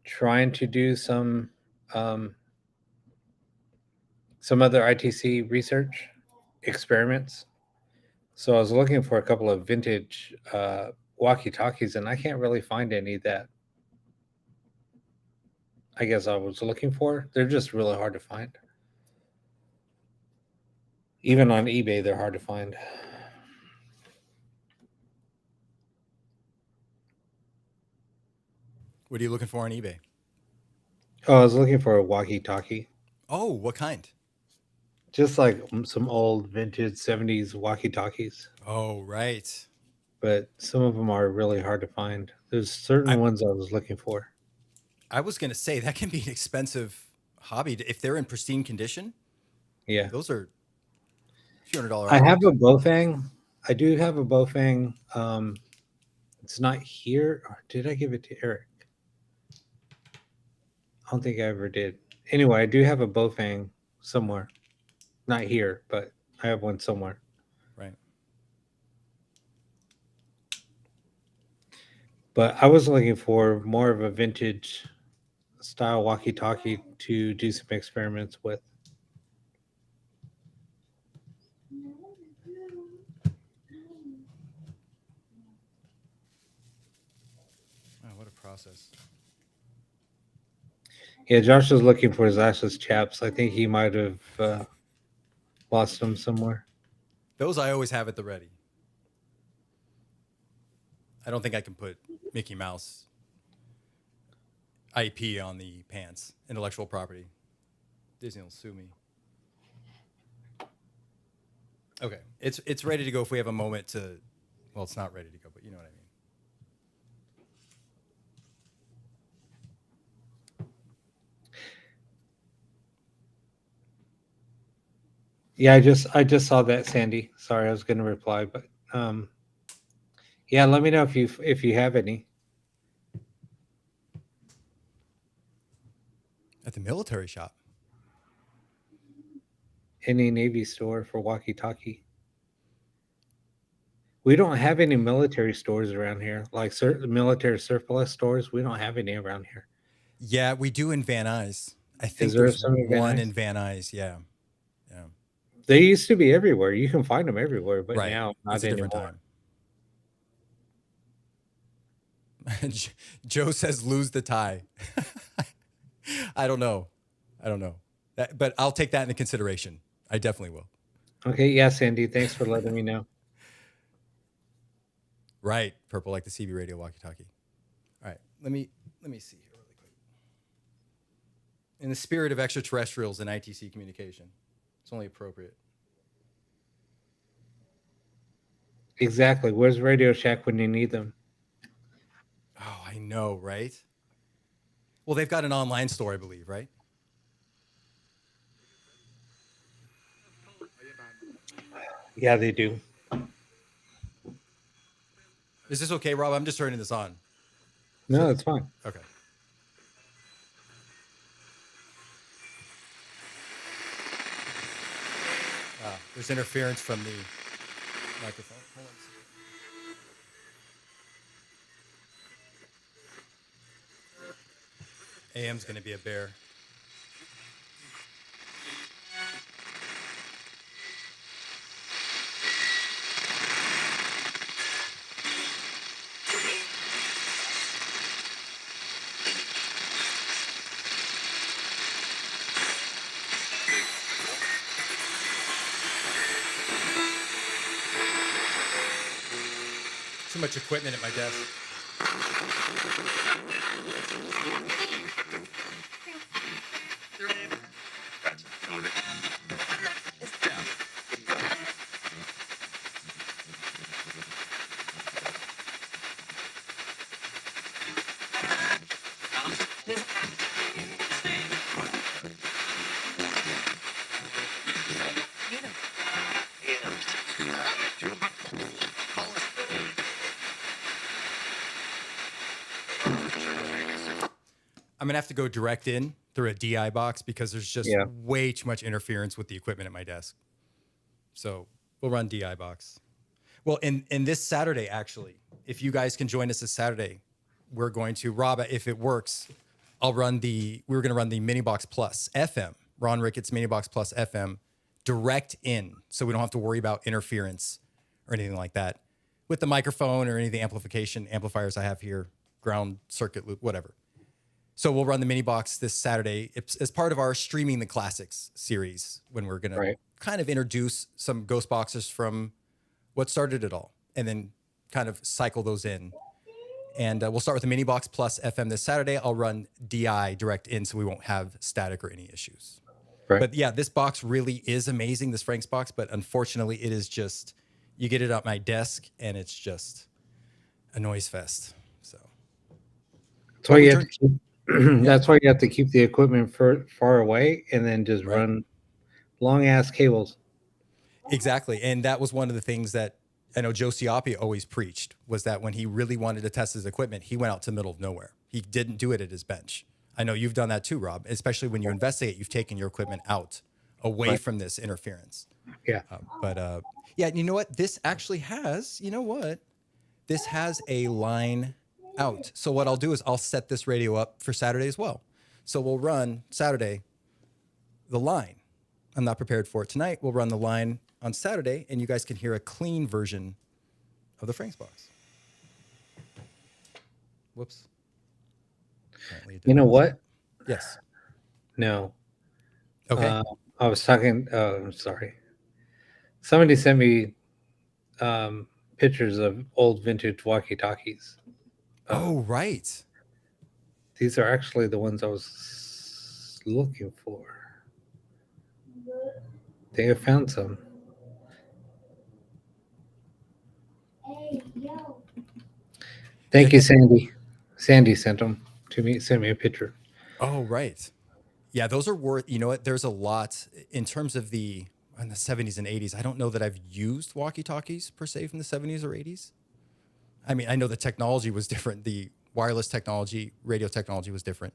trying to do some other ITC research experiments. So I was looking for a couple of vintage walkie-talkies, and I can't really find any that I guess I was looking for. They're just really hard to find. Even on eBay, they're hard to find. What are you looking for on eBay? Oh, I was looking for a walkie-talkie. Oh, what kind? Just like some old vintage 70s walkie-talkies. Oh, right. But some of them are really hard to find. There's certain ones I was looking for. I was going to say that can be an expensive hobby. If they're in pristine condition, Yeah. those are $200. I have a Bofang. I do have a Bofang It's not here. Or did I give it to Eric? I don't think I ever did. Anyway, I do have a Bofang somewhere. Not here, but I have one somewhere. Right. But I was looking for more of a vintage style walkie-talkie to do some experiments with. Oh, what a process. Yeah, Josh was looking for his ashes chaps. I think he might have lost them somewhere. Those I always have at the ready. I don't think I can put Mickey Mouse IP on the pants, intellectual property. Disney will sue me. Okay, it's ready to go if we have a moment to. Well, it's not ready to go, but you know what I mean. Yeah, I just saw that, Sandy. Sorry, I was going to reply, but yeah, let me know if you have any. At the military shop. Any Navy store for walkie-talkie. We don't have any military stores around here, like military surplus stores. We don't have any around here. Yeah, we do in Van Nuys. I think there there's some in Van one Nuys? in Van Nuys. Yeah. Yeah. They used to be everywhere. You can find them everywhere, but Right. now not It's a different anymore. time. Joe says lose the tie. I don't know. But I'll take that into consideration. I definitely will. Okay, yeah, Sandy, thanks for letting me know. Right. Purple like the CB radio walkie-talkie. All right. Let me see here really quick. In the spirit of extraterrestrials and ITC communication, it's only appropriate. Exactly. Where's Radio Shack when you need them? Oh, I know, right? Well, they've got an online store, I believe, right? Yeah, they do. Is this okay, Rob? I'm just turning this on. No, it's fine. Okay. There's interference from the microphone. Hold on a second. AM's going to be a bear. Too much equipment at my desk. I'm going to have to go direct in through a DI box because there's just way too much interference with the equipment at my desk. So we'll run DI box. Well, in this Saturday, actually, if you guys can join us this Saturday, we're going to, Rob, if it works, we're going to run the Mini Box Plus FM, Ron Ricketts Mini Box Plus FM, direct in. So we don't have to worry about interference or anything like that with the microphone or any of the amplifiers I have here, ground circuit loop, whatever. So we'll run the mini box this Saturday. It's as part of our Streaming the Classics series when we're going to kind of introduce some ghost boxes from what started it all and then kind of cycle those in. And we'll start with the Mini Box Plus FM this Saturday. I'll run DI direct in so we won't have static or any issues. Right. But yeah, this box really is amazing, this Frank's box. But unfortunately, it is just, you get it at my desk and it's just a noise fest. So that's why you have to keep. That's why you have to keep the equipment far away and then just run long ass cables. Exactly. And that was one of the things that I know Joe Cioppi always preached was that when he really wanted to test his equipment, he went out to the middle of nowhere. He didn't do it at his bench. I know you've done that too, Rob, especially when you investigate, you've taken your equipment out away Right. from this interference. Yeah. But yeah, you know what? This actually has, you know what? This has a line out. So what I'll do is I'll set this radio up for Saturday as well. So we'll run Saturday the line. I'm not prepared for it tonight. We'll run the line on Saturday, and you guys can hear a clean version of the Frank's box. Whoops. Apparently it You know didn't. what? Yes. No. Okay. I was talking. I'm sorry. Somebody sent me pictures of old vintage walkie talkies. Oh, right. These are actually the ones I was looking for. They have found some. Thank you, Sandy. Sandy sent them to me. Sent me a picture. Oh, right. Yeah, those are worth, you know what? There's a lot in terms of in the 70s and 80s. I don't know that I've used walkie talkies per se from the 70s or 80s. I mean, I know the technology was different. The wireless technology, radio technology was different.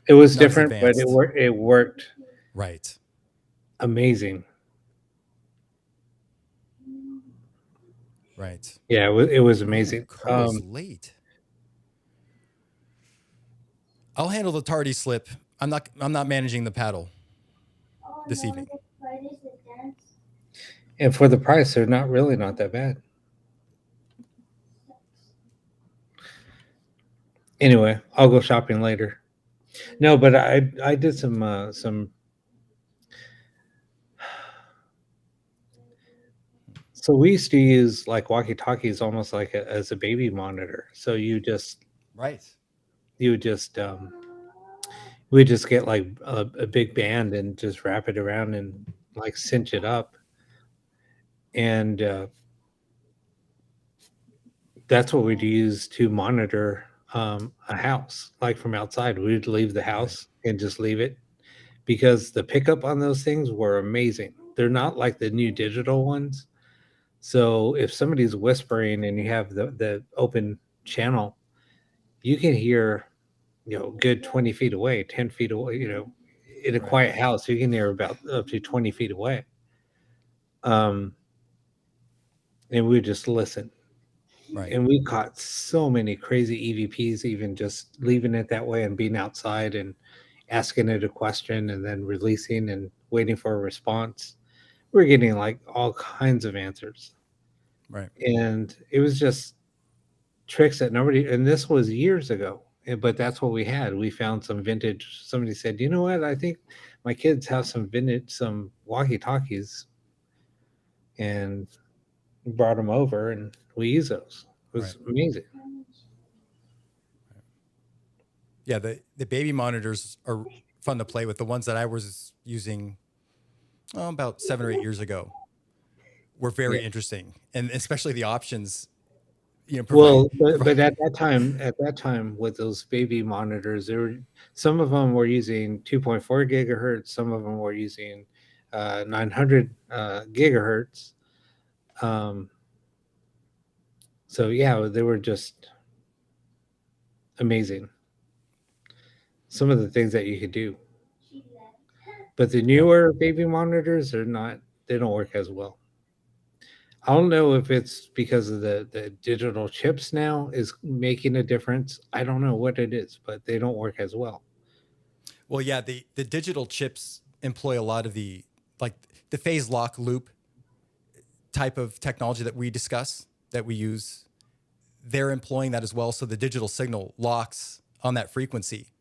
It was Not as different, but advanced. it worked Right. amazing. Right. Yeah, it was amazing. Carl's late. I'll handle the tardy slip. I'm not managing the paddle this evening. And for the price, they're not that bad. Anyway, I'll go shopping later. No, but I did some. So we used to use like walkie talkies almost like as a baby monitor. So you just Right. you would just we just get like a big band and just wrap it around and like cinch it up, and that's what we'd use to monitor a house. Like from outside, we'd leave the house and just leave it because the pickup on those things were amazing. They're not like the new digital ones. So if somebody's whispering and you have the open channel, you can hear, good 20 feet away, 10 feet away, in a quiet house, you can hear about up to 20 feet away. And we would just listen. Right. And we caught so many crazy EVPs, even just leaving it that way and being outside and asking it a question and then releasing and waiting for a response. We're getting like all kinds of answers. Right. And it was just tricks that nobody, and this was years ago, but that's what we had. We found some vintage. Somebody said, you know what? I think my kids have some walkie talkies, and brought them over and we use those. It was amazing. Yeah, the baby monitors are fun to play with. The ones that I was using about 7 or 8 years ago were very interesting, and especially the options. But at that time with those baby monitors, some of them were using 2.4 gigahertz, some of them were using 900 gigahertz. So yeah, they were just amazing. Some of the things that you could do. But the newer baby monitors they don't work as well. I don't know if it's because of the digital chips now is making a difference. I don't know what it is, but they don't work as well. Well, yeah, the digital chips employ a lot of the phase lock loop type of technology that we discuss, that we use. They're employing that as well. So the digital signal locks on that frequency.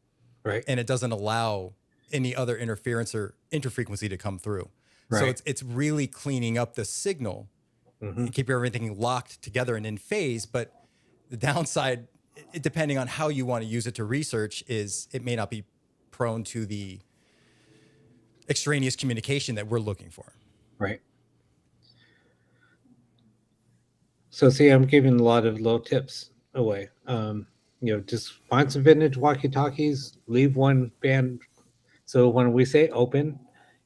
Right. And it doesn't allow any other interference or interfrequency to come through. Right. So it's really cleaning up the signal and keep everything locked together and in phase. But the downside, depending on how you want to use it to research, is it may not be prone to the extraneous communication that we're looking for. Right. So see, I'm giving a lot of little tips away. Just find some vintage walkie-talkies, leave one band. So when we say open,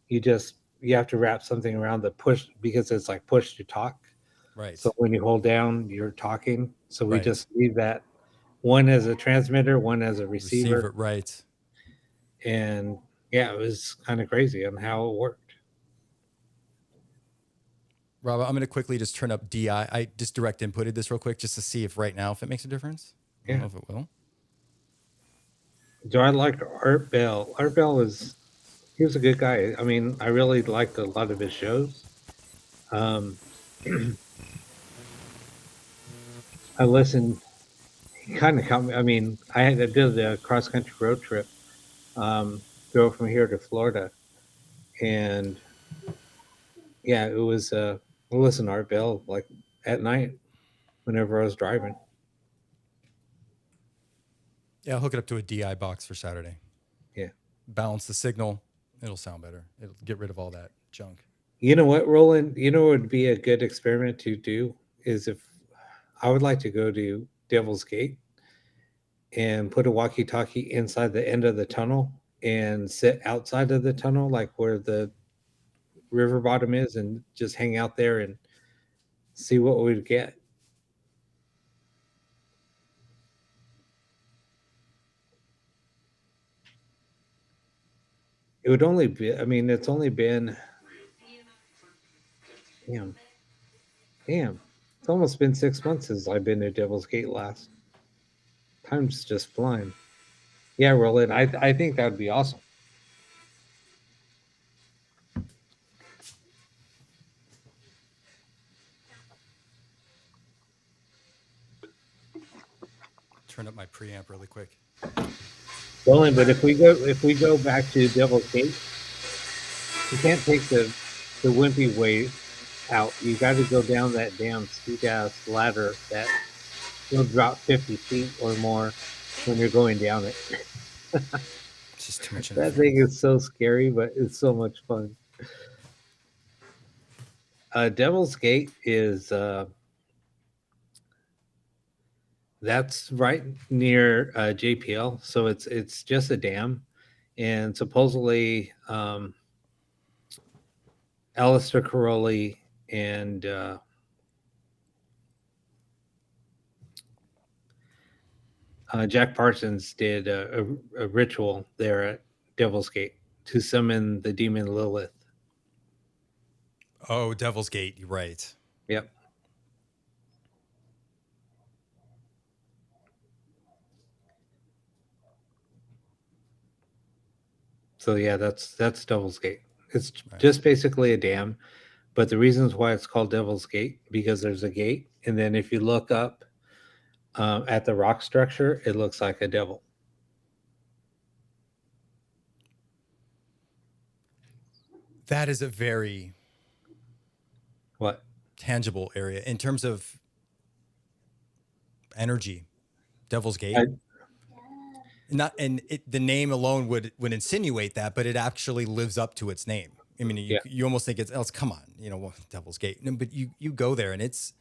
you have to wrap something around the push, because it's like push to talk. Right. So when you hold down, you're talking. So we Right. just leave that one as a transmitter, one as a receiver. Right. And yeah, it was kind of crazy on how it worked. Rob, I'm going to quickly just turn up DI. I just direct inputted this real quick just to see if right now if it makes a difference. I don't Yeah. know if it will. So I liked Art Bell. Art Bell he was a good guy. I mean, I really liked a lot of his shows. Um, I listened. He kind of caught me. I mean, I did the cross country road trip. Drove from here to Florida, and yeah, it was. I listened to Art Bell like at night whenever I was driving. Yeah, I'll hook it up to a DI box for Saturday. Yeah. Balance the signal. It'll sound better. It'll get rid of all that junk. You know what, Roland? You know what would be a good experiment to do is if I would like to go to Devil's Gate and put a walkie-talkie inside the end of the tunnel and sit outside of the tunnel, like where the river bottom is, and just hang out there and see what we'd get. It would only be, I mean, it's only been, damn, damn. It's almost been 6 months since I've been to Devil's Gate last. Time's just flying. Yeah, Roland, I think that would be awesome. Turn up my preamp really quick. Roland, but if we go back to Devil's Gate, you can't take the wimpy way out. You got to go down that damn steep ass ladder that you'll drop 50 feet or more when you're going down it. It's just too much That thing is so scary, but it's so much fun. Devil's Gate is that's right near JPL, so it's just a dam, and supposedly Alistair Caroli and Jack Parsons did a ritual there at Devil's Gate to summon the demon Lilith. Oh, Devil's Gate. You're right. Yep. So yeah, that's Devil's Gate. It's just basically a dam, but the reasons why it's called Devil's Gate because there's a gate, and then if you look up at the rock structure, it looks like a devil. That is a very What? tangible area in terms of energy. Devil's Gate. The name alone would insinuate that, but it actually lives up to its name. I mean, you almost think it's come on, Devil's Gate. No, but you go there and it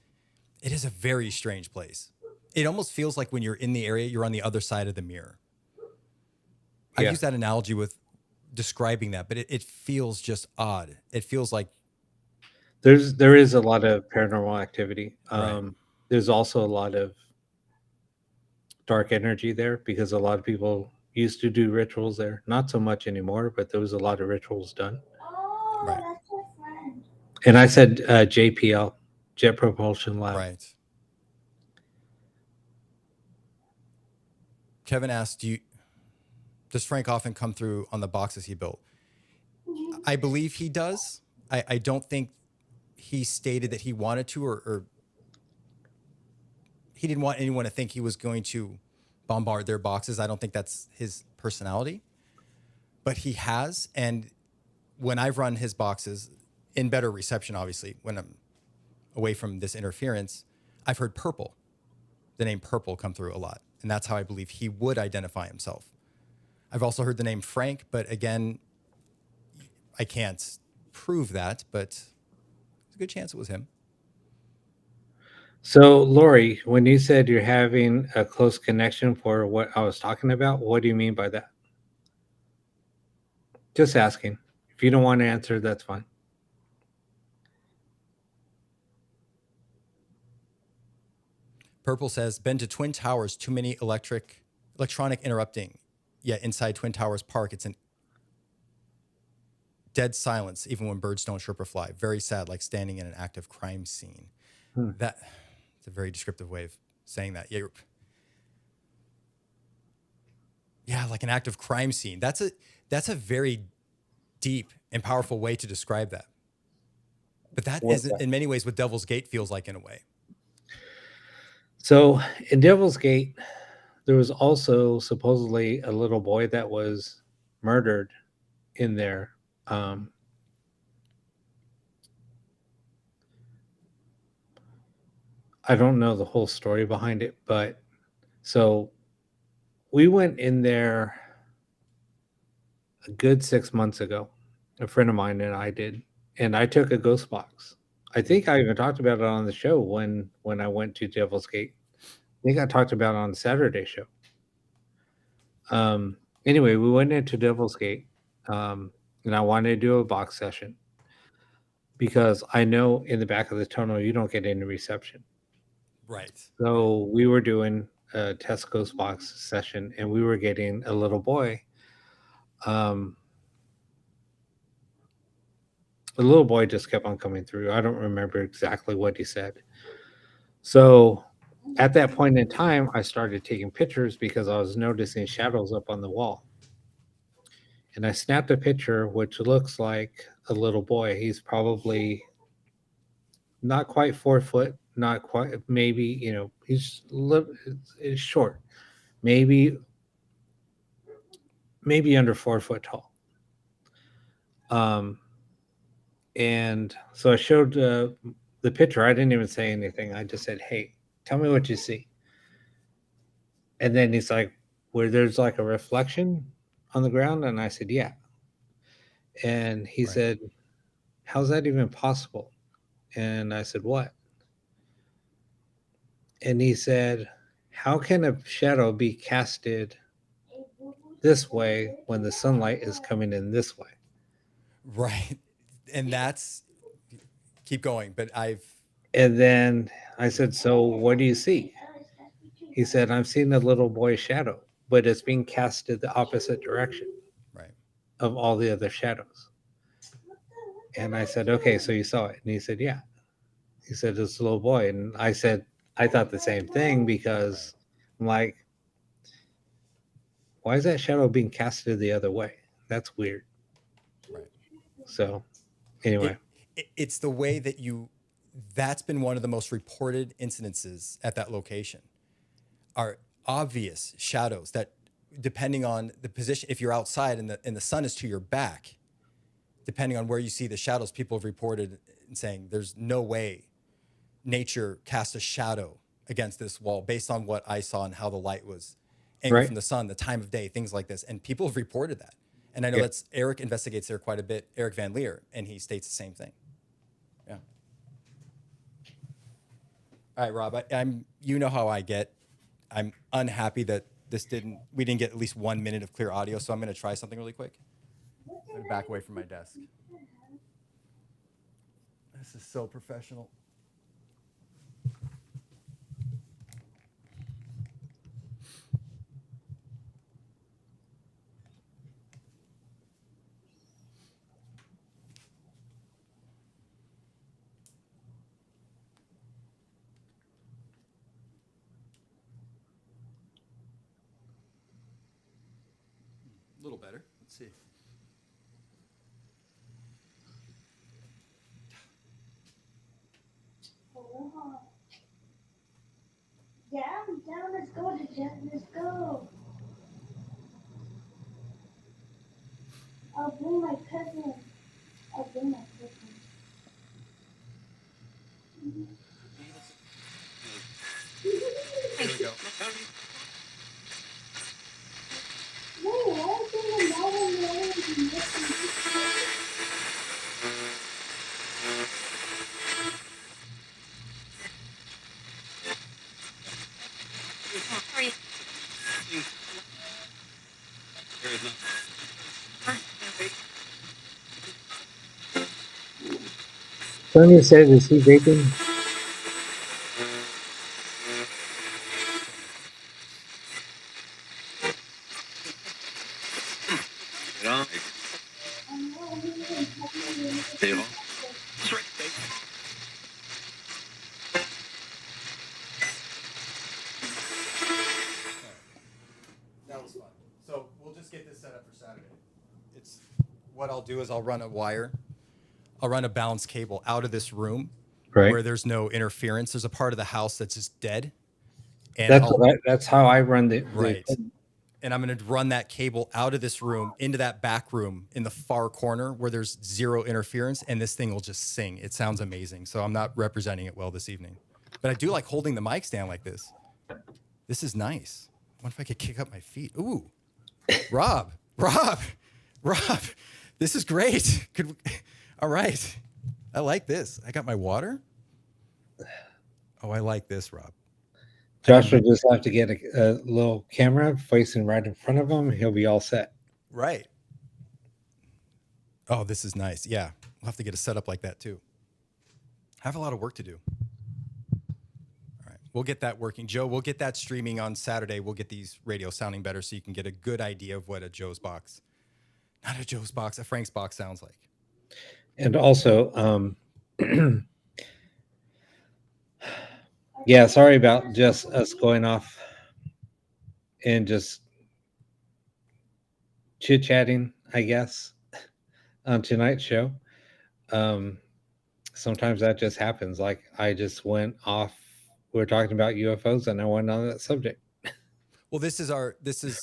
is a very strange place. It almost feels like when you're in the area, you're on the other side of the mirror. I use that analogy with describing that, but it feels just odd. It feels like there is a lot of paranormal activity. Right. There's also a lot of dark energy there because a lot of people used to do rituals there. Not so much anymore, but there was a lot of rituals done. Oh, right. That's your friend. And I said JPL, Jet Propulsion Lab. Right. Kevin asked, does Frank often come through on the boxes he built? I believe he does. I don't think he stated that he wanted to or he didn't want anyone to think he was going to bombard their boxes. I don't think that's his personality, but he has. And when I've run his boxes in better reception, obviously, when I'm away from this interference, I've heard the name Purple come through a lot. And that's how I believe he would identify himself. I've also heard the name Frank, but again, I can't prove that, but there's a good chance it was him. So, Lori, when you said you're having a close connection for what I was talking about, what do you mean by that? Just asking. If you don't want to answer, that's fine. Purple says, been to Twin Towers, too many electronic interrupting. Yet inside Twin Towers Park, it's an dead silence, even when birds don't chirp or fly. Very sad, like standing in an active crime scene. That's a very descriptive way of saying that. Yeah, like an active crime scene. That's a very deep and powerful way to describe that. But that is in many ways what Devil's Gate feels like in a way. So in Devil's Gate, there was also supposedly a little boy that was murdered in there. I don't know the whole story behind it, but so we went in there a good 6 months ago. A friend of mine and I did, and I took a ghost box. I think I even talked about it on the show when I went to Devil's Gate. I think I talked about it on the Saturday show. Anyway, we went into Devil's Gate, and I wanted to do a box session because I know in the back of the tunnel you don't get any reception. Right. So we were doing a test ghost box session, and we were getting a little boy. The little boy just kept on coming through. I don't remember exactly what he said. So at that point in time, I started taking pictures because I was noticing shadows up on the wall. And I snapped a picture, which looks like a little boy. He's probably not quite 4 foot, not quite, maybe, he's it's short, maybe under 4 foot tall. And so I showed the picture. I didn't even say anything. I just said, "Hey, tell me what you see." And then he's like, "Where there's like a reflection on the ground?" And I said, "Yeah." And he said, "How's that even possible?" And I said, "What?" And he said, "How can a shadow be casted this way when the sunlight is coming in this way?" Right. And that's, keep going, but And then I said, "So what do you see?" He said, "I'm seeing a little boy's shadow, but it's being casted the opposite direction of all the other shadows." And I said, "Okay, so you saw it?" And he said, "Yeah." He said, "It's a little boy." And I said, I thought the same thing because I'm like, why is that shadow being casted the other way? That's weird. Right. So anyway. It's the way that that's been one of the most reported incidences at that location are obvious shadows that, depending on the position, if you're outside and the sun is to your back, depending on where you see the shadows, people have reported and saying there's no way nature cast a shadow against this wall based on what I saw and how the light was angled from the sun, the time of day, things like this. And people have reported that. And I know that's Eric investigates there quite a bit, Eric Van Leer, and he states the same thing. Yeah. All right, Rob, you know how I get. I'm unhappy that we didn't get at least 1 minute of clear audio, so I'm going to try something really quick. I'm going to back away from my desk. This is so professional. A little better. Let's see. Yeah, I'm down. Let's go to Jet. Let's go. I'll bring my cousin. There we go. Sonia said, "Is he vaping?" what I'll do is I'll run a balance cable out of this room Right. where there's no interference. There's a part of the house that's just dead. And That's how I run the right. And I'm going to run that cable out of this room into that back room in the far corner where there's zero interference, and this thing will just sing. It sounds amazing. So I'm not representing it well this evening. But I do like holding the mic stand like this. This is nice. I wonder if I could kick up my feet. Ooh. Rob. This is great. All right. I like this. I got my water. Oh, I like this, Rob. Josh will just have to get a little camera facing right in front of him. He'll be all set. Right. Oh, this is nice. Yeah. We'll have to get a setup like that too. I have a lot of work to do. All right. We'll get that working. Joe, we'll get that streaming on Saturday. We'll get these radios sounding better so you can get a good idea of what a Joe's box, not a Joe's box, a Frank's box sounds like. And also, yeah, sorry about just us going off and just chit-chatting, I guess, on tonight's show. Sometimes that just happens. Like I just went off. We were talking about UFOs and I went on that subject. Well, this is,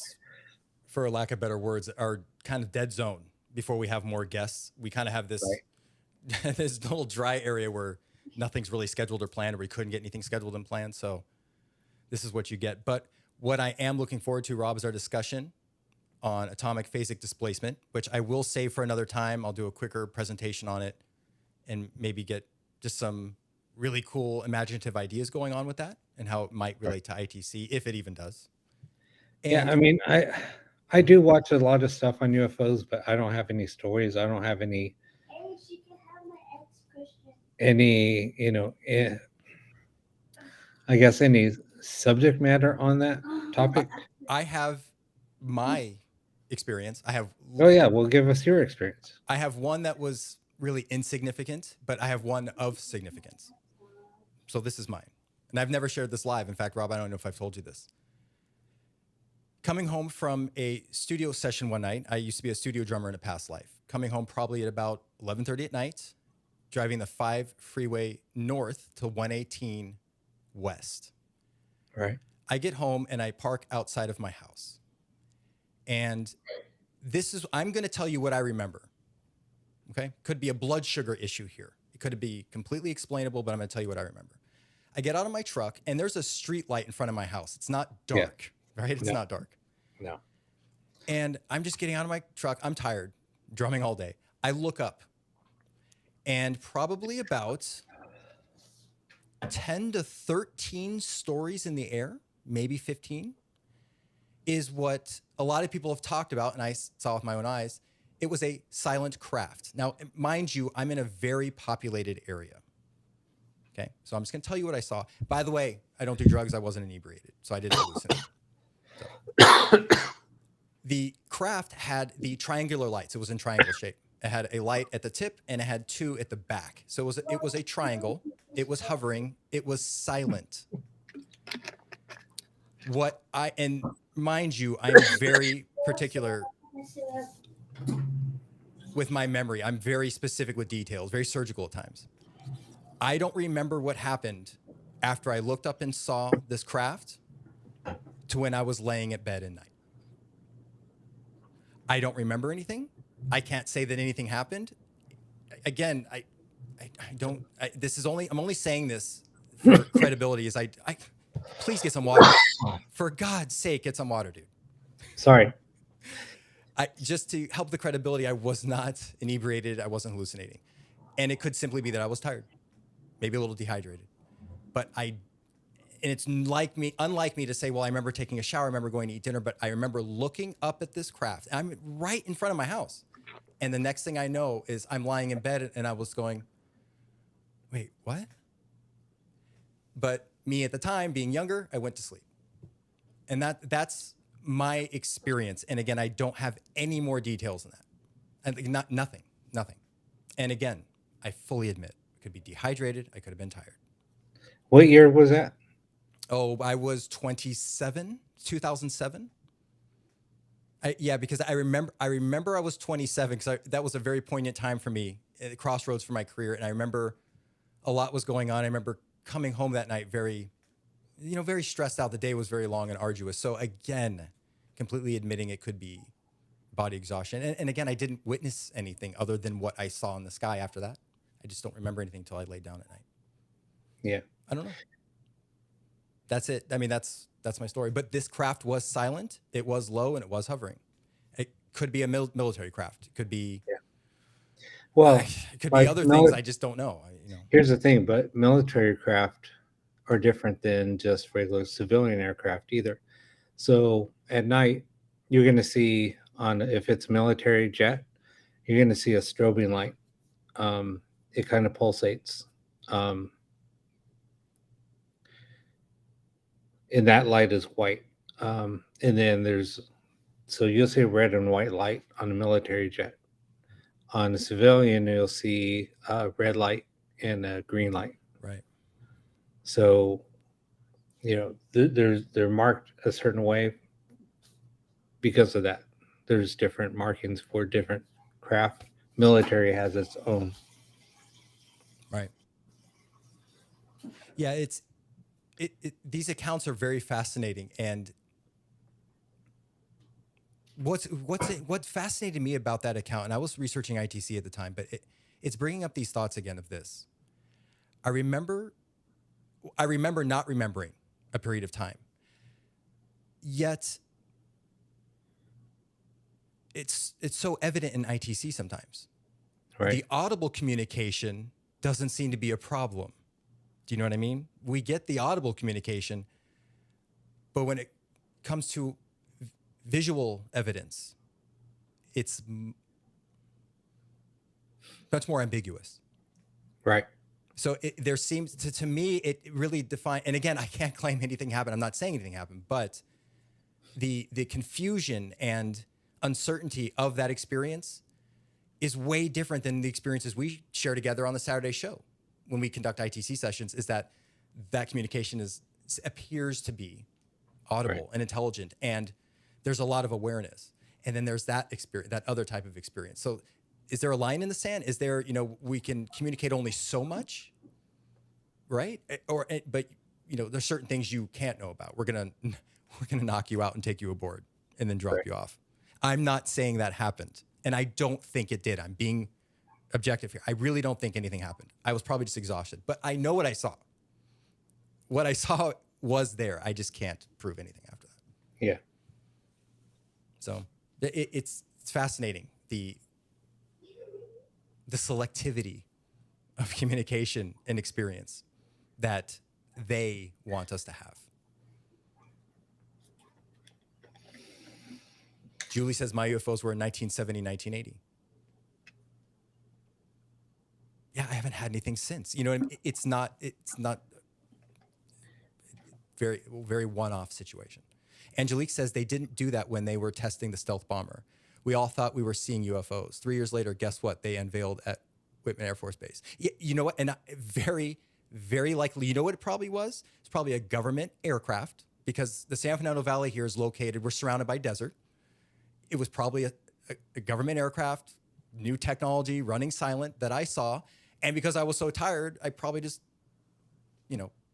for a lack of better words, our kind of dead zone before we have more guests. We kind of have this, this little dry area where nothing's really scheduled or planned, or we couldn't get anything scheduled and planned. So this is what you get. But what I am looking forward to, Rob, is our discussion on atomic phasic displacement, which I will save for another time. I'll do a quicker presentation on it and maybe get just some really cool imaginative ideas going on with that and how it might relate to ITC, if it even does. And Yeah, I mean, I do watch a lot of stuff on UFOs, but I don't have any stories. I don't have any, Hey, she can have my ex-Christian. I guess any subject matter on that topic. I have my experience. Oh yeah, well, give us your experience. I have one that was really insignificant, but I have one of significance. So this is mine. And I've never shared this live. In fact, Rob, I don't know if I've told you this. Coming home from a studio session one night, I used to be a studio drummer in a past life. Coming home probably at about 11:30 at night, driving the 5 freeway north to 118 west. Right. I get home and I park outside of my house. And I'm going to tell you what I remember. Okay. Could be a blood sugar issue here. It could be completely explainable, but I'm going to tell you what I remember. I get out of my truck and there's a street light in front of my house. It's not dark, right? It's not dark. No. And I'm just getting out of my truck. I'm tired, drumming all day. I look up and probably about 10 to 13 stories in the air, maybe 15, is what a lot of people have talked about, and I saw with my own eyes. It was a silent craft. Now, mind you, I'm in a very populated area. Okay, so I'm just going to tell you what I saw. By the way, I don't do drugs. I wasn't inebriated, so I didn't hallucinate. The craft had the triangular lights. It was in triangle shape. It had a light at the tip and it had 2 at the back. So it was a triangle. It was hovering. It was silent. And mind you, I'm very particular with my memory. I'm very specific with details, very surgical at times. I don't remember what happened after I looked up and saw this craft to when I was laying at bed at night. I don't remember anything. I can't say that anything happened. Again, I'm only saying this for credibility. Please get some water. For God's sake, get some water, dude. Sorry. Just to help the credibility, I was not inebriated. I wasn't hallucinating. And it could simply be that I was tired, maybe a little dehydrated. But it's unlike me to say, well, I remember taking a shower, I remember going to eat dinner, but I remember looking up at this craft. I'm right in front of my house. And the next thing I know is I'm lying in bed and I was going, wait, what? But me at the time, being younger, I went to sleep. And that's my experience. And again, I don't have any more details than that. And nothing. And again, I fully admit, I could be dehydrated. I could have been tired. What year was that? Oh, I was 27, 2007. Because I remember I was 27 because that was a very poignant time for me at the crossroads for my career. And I remember a lot was going on. I remember coming home that night very stressed out. The day was very long and arduous. So again, completely admitting it could be body exhaustion. And again, I didn't witness anything other than what I saw in the sky after that. I just don't remember anything until I laid down at night. Yeah. I don't know. That's it. I mean, that's my story. But this craft was silent. It was low and it was hovering. It could be a military craft. It could be. Yeah. Well, it could be other things. I just don't know. Here's the thing, but military craft are different than just regular civilian aircraft either. So at night, you're going to see if it's military jet, you're going to see a strobing light. It kind of pulsates. And that light is white. And then so you'll see a red and white light on a military jet. On a civilian, you'll see a red light and a green light. Right. So, they're marked a certain way because of that. There's different markings for different craft. Military has its own. Right. Yeah, these accounts are very fascinating, and what fascinated me about that account, and I was researching ITC at the time, but it's bringing up these thoughts again of this. I remember not remembering a period of time, yet it's so evident in ITC sometimes. Right. The audible communication doesn't seem to be a problem. Do you know what I mean? We get the audible communication, but when it comes to visual evidence, it's much more ambiguous. Right. So there seems to me, it really defines, and again, I can't claim anything happened. I'm not saying anything happened, but the confusion and uncertainty of that experience is way different than the experiences we share together on the Saturday show when we conduct ITC sessions. Is that communication appears to be audible Right. and intelligent, and there's a lot of awareness. And then there's that experience, that other type of experience. So is there a line in the sand? Is there, we can communicate only so much, right? But there's certain things you can't know about. We're gonna knock you out and take you aboard and then drop Right. you off. I'm not saying that happened, and I don't think it did. I'm being objective here. I really don't think anything happened. I was probably just exhausted, but I know what I saw. What I saw was there. I just can't prove anything after that. Yeah. So it's fascinating, the selectivity of communication and experience that they want us to have. Julie says my UFOs were in 1970, 1980. Yeah, I haven't had anything since. You know what I mean? It's not very, very one-off situation. Angelique says they didn't do that when they were testing the stealth bomber. We all thought we were seeing UFOs. 3 years later, guess what? They unveiled at Whitman Air Force Base. Yeah, you know what? And very, very likely, you know what it probably was? It's probably a government aircraft, because the San Fernando Valley here is located, we're surrounded by desert. It was probably a government aircraft, new technology, running silent that I saw. And because I was so tired, I probably just,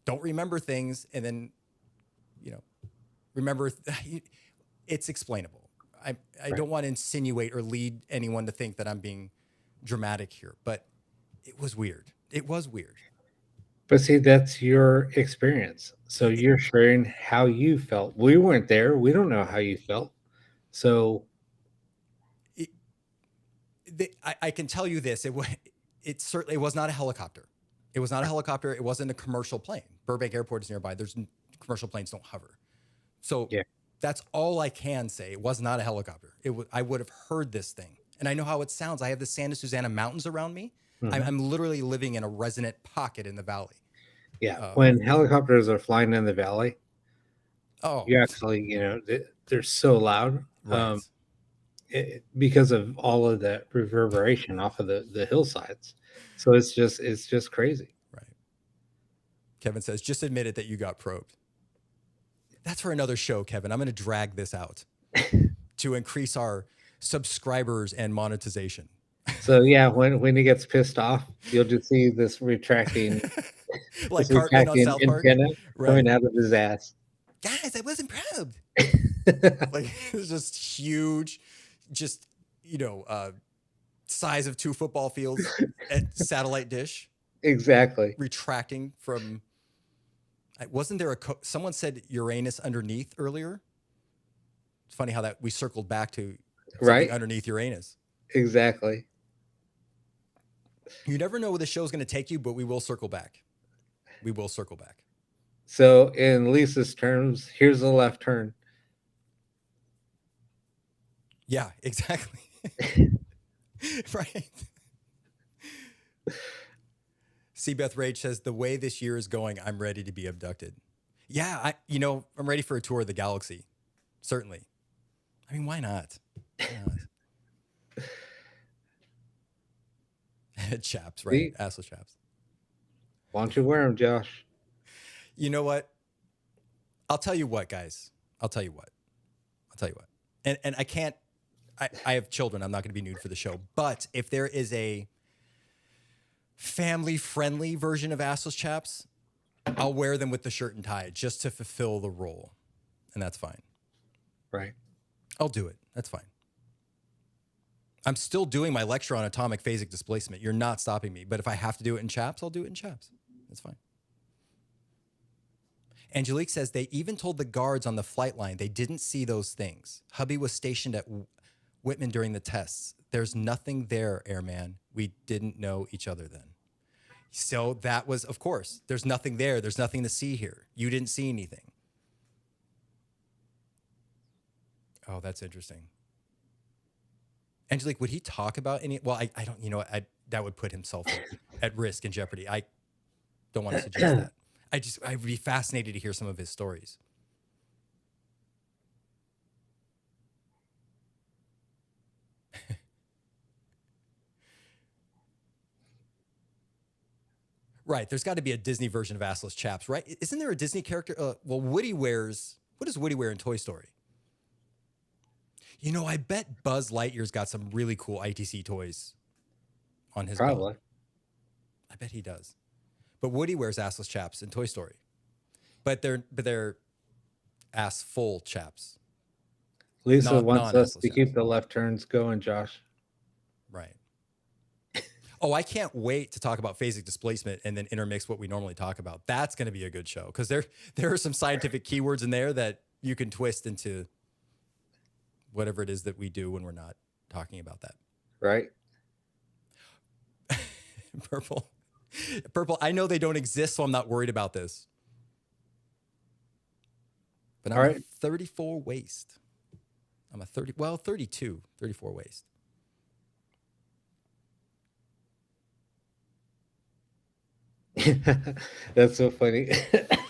don't remember things, and then, remember, it's explainable. I Right. don't want to insinuate or lead anyone to think that I'm being dramatic here, but it was weird. It was weird. But see, that's your experience. So you're sharing how you felt. We weren't there. We don't know how you felt. So I can tell you this. It certainly was not a helicopter. It was not a helicopter. It wasn't a commercial plane. Burbank Airport is nearby. Commercial planes don't hover. So Yeah. that's all I can say. It was not a helicopter. I would have heard this thing. And I know how it sounds. I have the Santa Susana Mountains around me. Mhm. I'm literally living in a resonant pocket in the valley. yeah, when helicopters are flying in the valley, Oh, you actually, they're so loud. right. Because of all of that reverberation off of the hillsides. So it's just crazy. Right. Kevin says, just admitted that you got probed. That's for another show, Kevin. I'm going to drag this out. to increase our subscribers and monetization. So yeah, when he gets pissed off, you'll just see this retracting, Like this Cartman on retracting South Park. antenna Right. coming out of his ass. Guys, I wasn't proud. Like it's just huge, just size of 2 football fields at satellite dish Exactly. retracting from. Wasn't there someone said Uranus underneath earlier? It's funny how that we circled back to something Right. underneath Uranus. Exactly. You never know where the show's going to take you, but we will circle back. We will circle back. So in Lisa's terms, here's a left turn. Yeah, exactly. Right. Seabeth Rage says, the way this year is going, I'm ready to be abducted. Yeah, I'm ready for a tour of the galaxy. Certainly. I mean, why not? Why not? Chaps, right? See? Assless chaps. Why don't you wear them, Josh? You know what? I'll tell you what, guys. I'll tell you what. And I can't, I have children. I'm not going to be nude for the show. But if there is a family-friendly version of assless chaps, I'll wear them with the shirt and tie just to fulfill the role. And that's fine. Right. I'll do it. That's fine. I'm still doing my lecture on atomic phasic displacement. You're not stopping me. But if I have to do it in chaps, I'll do it in chaps. That's fine. Angelique says they even told the guards on the flight line they didn't see those things. Hubby was stationed at Whitman during the tests. There's nothing there, airman. We didn't know each other then. So that was, of course, there's nothing there. There's nothing to see here. You didn't see anything. Oh, that's interesting. Angelique, would he talk about any? Well, I don't, that would put himself at risk and jeopardy. I don't want to suggest that. I'd be fascinated to hear some of his stories. Right. There's got to be a Disney version of assless chaps, right? Isn't there a Disney character? Well, what does Woody wear in Toy Story? I bet Buzz Lightyear's got some really cool ITC toys on his Probably. belt. I bet he does. But Woody wears assless chaps in Toy Story. But they're ass full chaps. Lisa wants us to chaps. keep the left turns going, Josh. Right. Oh, I can't wait to talk about phasic displacement and then intermix what we normally talk about. That's going to be a good show because there are some scientific keywords in there that you can twist into whatever it is that we do when we're not talking about that. Right. Purple. I know they don't exist, so I'm not worried about this. But I'm a 34 waist. I'm a 32, 34 waist. That's so funny.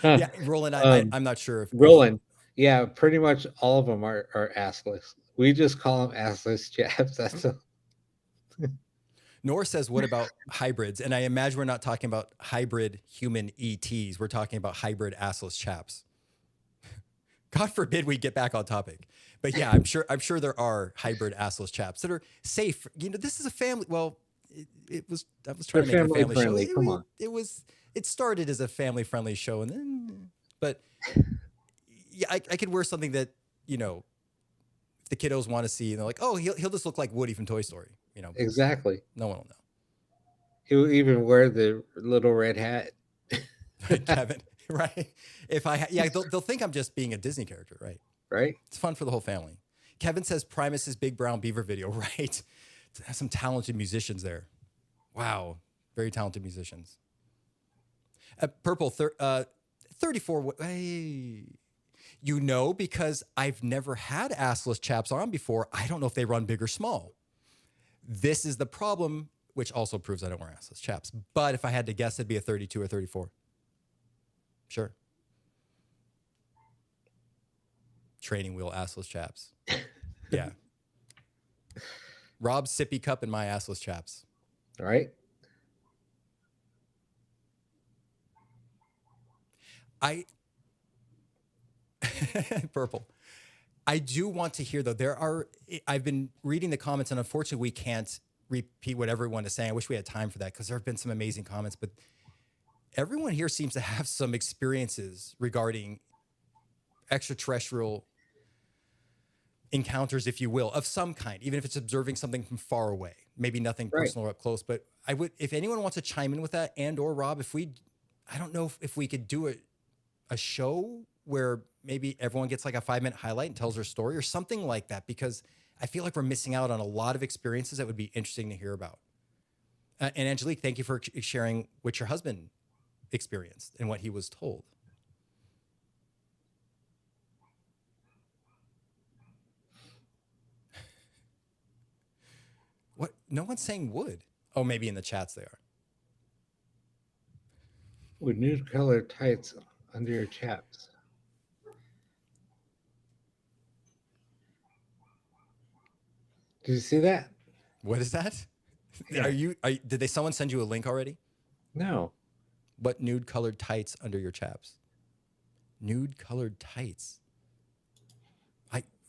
Yeah, Roland, I'm not sure if Roland. Yeah, pretty much all of them are assless. We just call them assless chaps. That's Nor says, what about hybrids? And I imagine we're not talking about hybrid human ETs. We're talking about hybrid assless chaps. God forbid we get back on topic. But yeah, I'm sure there are hybrid assless chaps that are safe. This is a family. Well, I was trying to make it a family friendly. show. Come on. It started as a family friendly show, and then, but yeah, I could wear something that if the kiddos want to see, and they're like, oh, he'll just look like Woody from Toy Story. Exactly. No one will know. He'll even wear the little red hat. Kevin, right? They'll think I'm just being a Disney character, right? Right. It's fun for the whole family. Kevin says Primus's Big Brown Beaver video, right? Has some talented musicians there. Wow, very talented musicians. Purple, 34. Hey, because I've never had assless chaps on before. I don't know if they run big or small. This is the problem, which also proves I don't wear assless chaps. But if I had to guess, it'd be a 32 or 34. Sure. Training wheel assless chaps. Yeah. Rob's sippy cup and my assless chaps. All right. Purple. I do want to hear, though, I've been reading the comments, and unfortunately we can't repeat what everyone is saying. I wish we had time for that because there have been some amazing comments, but everyone here seems to have some experiences regarding extraterrestrial encounters, if you will, of some kind, even if it's observing something from far away, maybe nothing personal or up close. But I would, if anyone wants to chime in with that, and or Rob, I don't know if we could do a show where maybe everyone gets like a 5-minute highlight and tells their story or something like that, because I feel like we're missing out on a lot of experiences that would be interesting to hear about. And Angelique, thank you for sharing what your husband experienced and what he was told. What? No one's saying would. Oh, maybe in the chats they are. With nude colored tights under your chaps. Did you see that? What is that? Yeah. Did someone send you a link already? No. What nude colored tights under your chaps? Nude colored tights.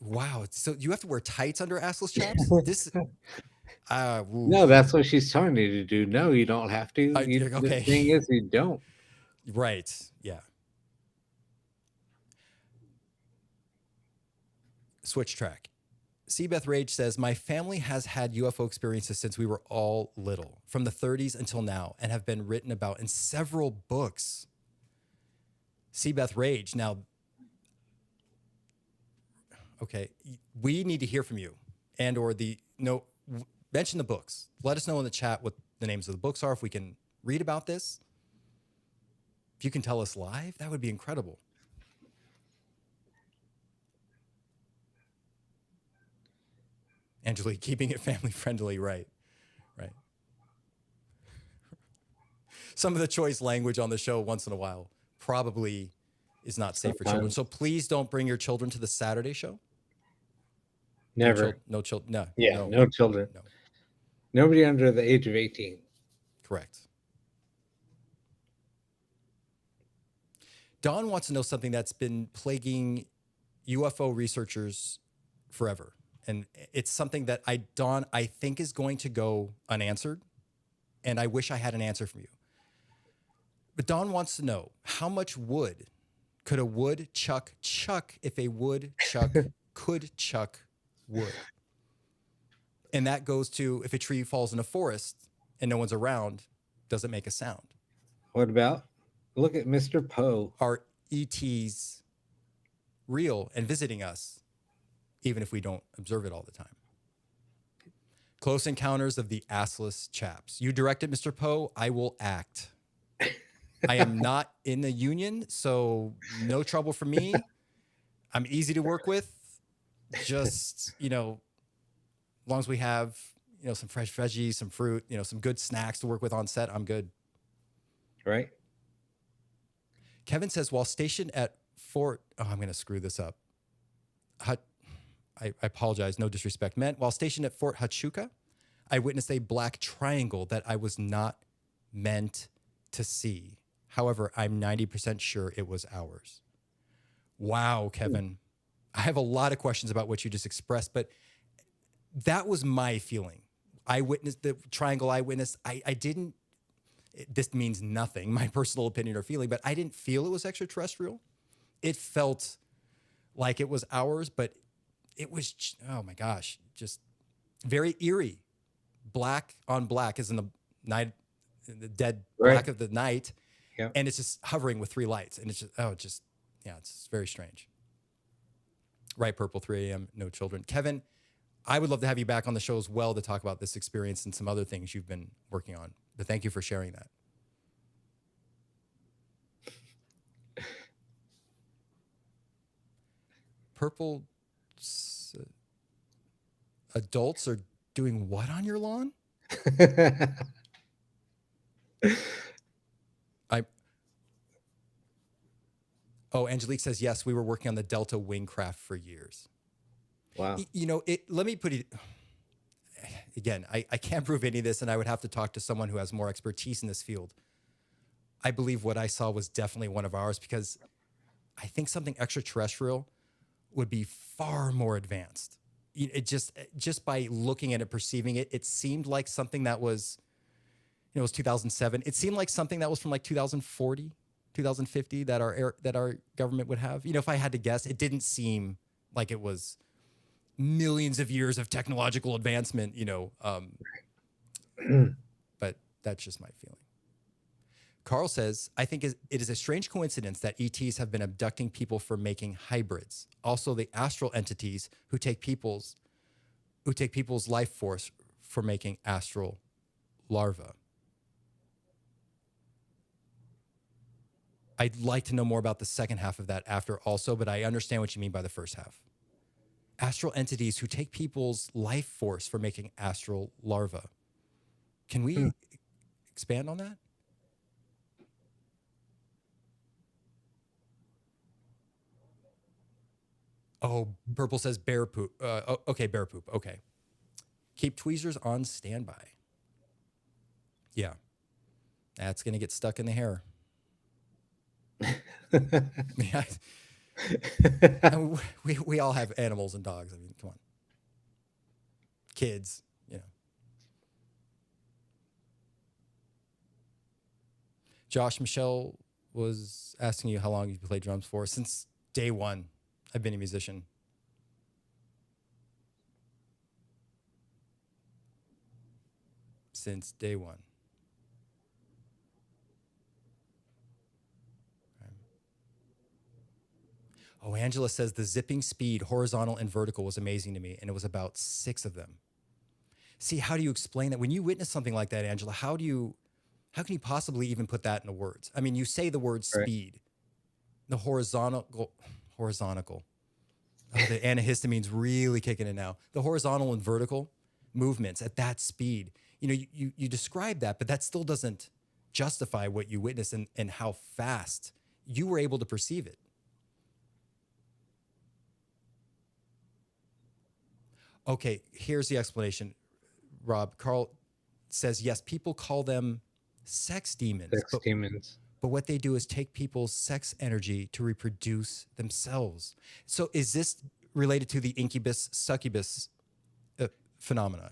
Wow. So you have to wear tights under assless chaps? No, that's what she's telling you to do. No, you don't have to. Okay. The thing is, you don't. Right. Yeah. Switch track. Seabeth Rage says, my family has had UFO experiences since we were all little, from the 30s until now, and have been written about in several books. Seabeth Rage. Now, okay, we need to hear from you, and or mention the books. Let us know in the chat what the names of the books are, if we can read about this. If you can tell us live, that would be incredible. Angelique, keeping it family friendly, right. Some of the choice language on the show once in a while probably is not safe for children. So please don't bring your children to the Saturday show. Never. No children. No. Yeah, no children. No. Nobody under the age of 18. Correct. Don wants to know something that's been plaguing UFO researchers forever. And it's something that Don, I think is going to go unanswered. And I wish I had an answer from you. But Don wants to know, how much wood could a woodchuck chuck if a woodchuck could chuck wood? And that goes to, if a tree falls in a forest and no one's around, does it make a sound? What about, look at Mr. Poe. Are ETs real and visiting us, even if we don't observe it all the time? Close Encounters of the Assless Chaps. You directed, Mr. Poe. I will act. I am not in the union, so no trouble for me. I'm easy to work with. Just, as long as we have, some fresh veggies, some fruit, some good snacks to work with on set, I'm good. Right. Kevin says, while stationed at Fort, I'm going to screw this up. I apologize, no disrespect meant. While stationed at Fort Huachuca, I witnessed a black triangle that I was not meant to see. However, I'm 90% sure it was ours. Wow, Kevin. I have a lot of questions about what you just expressed, but that was my feeling. I witnessed the triangle I witnessed. I didn't, this means nothing, my personal opinion or feeling, but I didn't feel it was extraterrestrial. It felt like it was ours, but it was, oh my gosh, just very eerie. Black on black is in the night, the dead black of the night. Yep. And it's just hovering with 3 lights. And it's just, it's very strange. Right, Purple, 3 a.m., no children. Kevin, I would love to have you back on the show as well to talk about this experience and some other things you've been working on. But thank you for sharing that. Purple, adults are doing what on your lawn? Angelique says, yes, we were working on the Delta Wingcraft for years. Wow. Let me put it, again, I can't prove any of this, and I would have to talk to someone who has more expertise in this field. I believe what I saw was definitely one of ours, because I think something extraterrestrial would be far more advanced. It just by looking at it, perceiving it, it seemed like something that was, it was 2007. It seemed like something that was from like 2040, 2050 that our government would have. If I had to guess, it didn't seem like it was millions of years of technological advancement, but that's just my feeling. Carl says, I think it is a strange coincidence that ETs have been abducting people for making hybrids. Also, the astral entities who take people's life force for making astral larvae. I'd like to know more about the second half of that after also, but I understand what you mean by the first half. Astral entities who take people's life force for making astral larvae. Can we expand on that? Oh, Purple says bear poop. Okay, bear poop. Okay. Keep tweezers on standby. Yeah. That's going to get stuck in the hair. Yeah. I mean, we all have animals and dogs. I mean, come on. Kids, Josh, Michelle was asking you how long you played drums for. Since day one, I've been a musician. Since day one. Oh, Angela says the zipping speed, horizontal and vertical, was amazing to me, and it was about 6 of them. See, how do you explain that? When you witness something like that, Angela, how can you possibly even put that into words? I mean, you say the word speed, the horizontal. Oh, the antihistamine's really kicking in now. The horizontal and vertical movements at that speed. You describe that, but that still doesn't justify what you witnessed and how fast you were able to perceive it. Okay, here's the explanation, Rob. Carl says, yes, people call them sex demons. But what they do is take people's sex energy to reproduce themselves. So is this related to the incubus, succubus phenomena?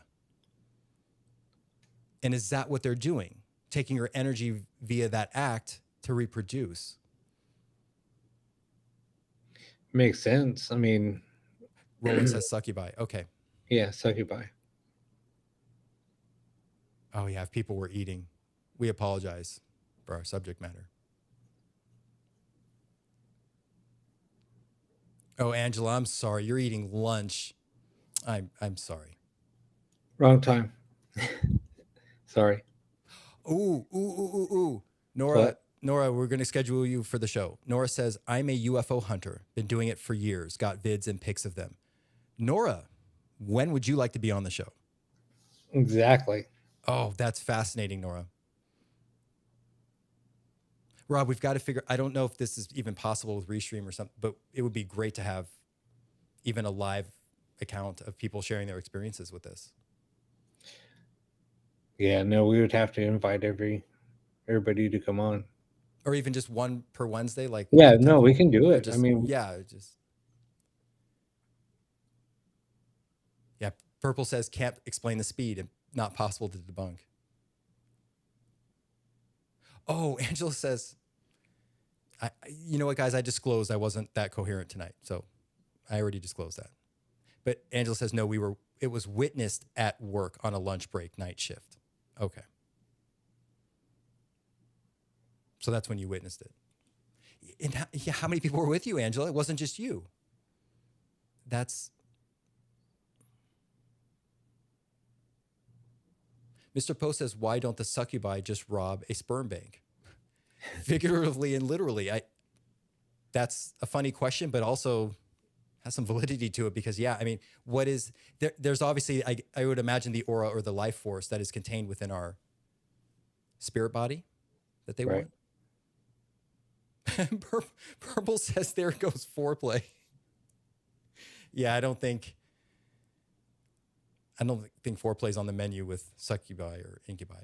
And is that what they're doing? Taking your energy via that act to reproduce? Makes sense. I mean, Roland says succubi. Okay. Yeah, succubi. Oh, yeah. If people were eating, we apologize for our subject matter. Oh, Angela, I'm sorry. You're eating lunch. I'm sorry. Wrong time. Sorry. Ooh. Nora, What? Nora, we're going to schedule you for the show. Nora says, I'm a UFO hunter. Been doing it for years. Got vids and pics of them. Nora, when would you like to be on the show? Exactly. Oh, that's fascinating, Nora. Rob, we've got to figure, I don't know if this is even possible with Restream or something, but it would be great to have even a live account of people sharing their experiences with this. Yeah, no, we would have to invite everybody to come on. Or even just one per Wednesday. Yeah, no, we can do it. Just, I mean, yeah. Purple says can't explain the speed and not possible to debunk. Oh, Angela says, you know what, guys? I disclosed I wasn't that coherent tonight, so I already disclosed that. But Angela says no. It was witnessed at work on a lunch break night shift. Okay, so that's when you witnessed it. And how many people were with you, Angela? It wasn't just you. Mr. Poe says, why don't the succubi just rob a sperm bank? Figuratively and literally. That's a funny question, but also has some validity to it because, yeah, I mean, there's obviously, I would imagine the aura or the life force that is contained within our spirit body that they want. Purple says, there goes foreplay. Yeah, I don't think foreplay is on the menu with succubi or incubi.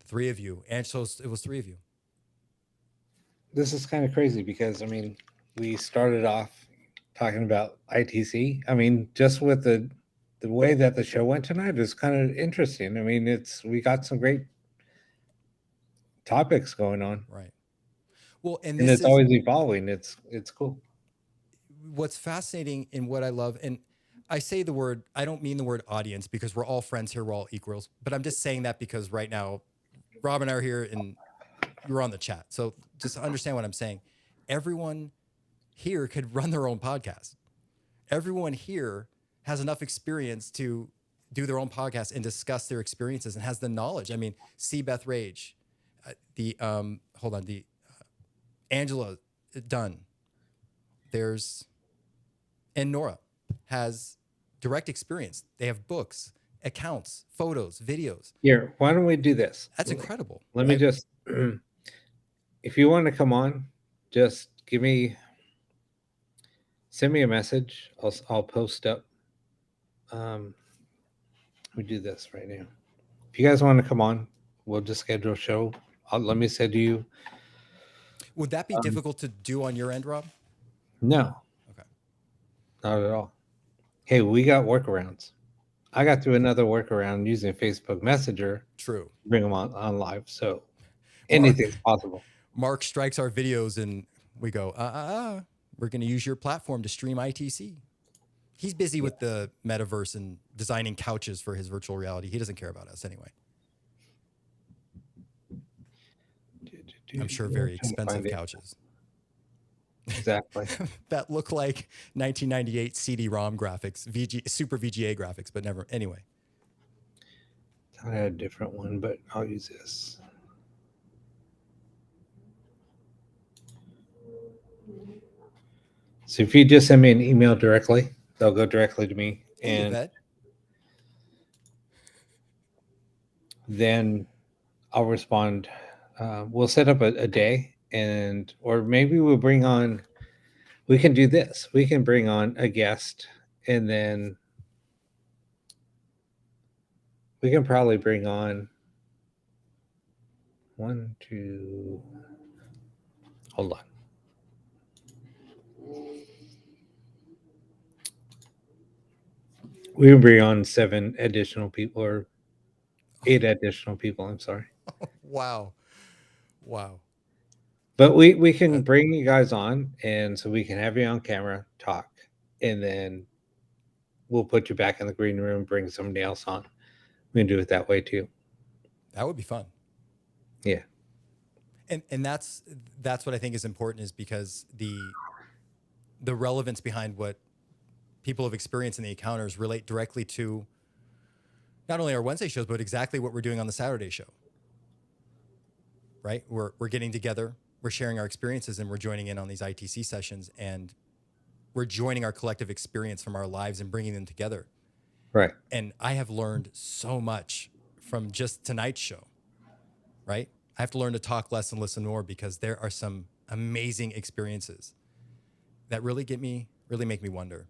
3 of you. And so it was 3 of you. this is kind of crazy because I mean, we started off talking about ITC. I mean, just with the way that the show went tonight is kind of interesting. I mean, it's we got some great topics going on, Right. Well, and and this it's is always evolving. It's cool. what's fascinating in what I love. And I say the word, I don't mean the word audience because we're all friends here, we're all equals, but I'm just saying that because right now, Rob and I are here and you're on the chat. So just understand what I'm saying. Everyone here could run their own podcast. Everyone here has enough experience to do their own podcast and discuss their experiences and has the knowledge. I mean, see Beth Rage, the Angela Dunn. There's and Nora has direct experience. They have books, accounts, photos, videos. Here, why don't we do this? That's incredible. Let me right? just, if you want to come on, just send me a message. I'll post up. We do this right now. If you guys want to come on, we'll just schedule a show. Let me send you. Would that be difficult to do on your end, Rob? No, Okay. not at all. Hey, we got workarounds. I got through another workaround using Facebook Messenger. True. Bring them on live. So anything's possible. Mark strikes our videos and we go, we're going to use your platform to stream ITC. He's busy with the metaverse and designing couches for his virtual reality. He doesn't care about us anyway. I'm sure very expensive couches. Exactly. That look like 1998 CD-ROM graphics, Super VGA graphics, but never. Anyway. I had a different one, but I'll use this. So if you just send me an email directly, they'll go directly to me. Hey, And Yvette. then I'll respond. We'll set up a day or maybe we'll bring on, we can do this. We can bring on a guest and then we can probably bring on hold on. We can bring on 7 additional people or 8 additional people. I'm sorry. Wow. But we can bring you guys on, and so we can have you on camera, talk, and then we'll put you back in the green room, bring somebody else on. We can do it that way too. That would be fun. Yeah. And that's what I think is important is because the relevance behind what people have experienced in the encounters relate directly to not only our Wednesday shows, but exactly what we're doing on the Saturday show. Right? We're getting together, we're sharing our experiences, and we're joining in on these ITC sessions, and we're joining our collective experience from our lives and bringing them together. Right. And I have learned so much from just tonight's show, right? I have to learn to talk less and listen more because there are some amazing experiences that really make me wonder.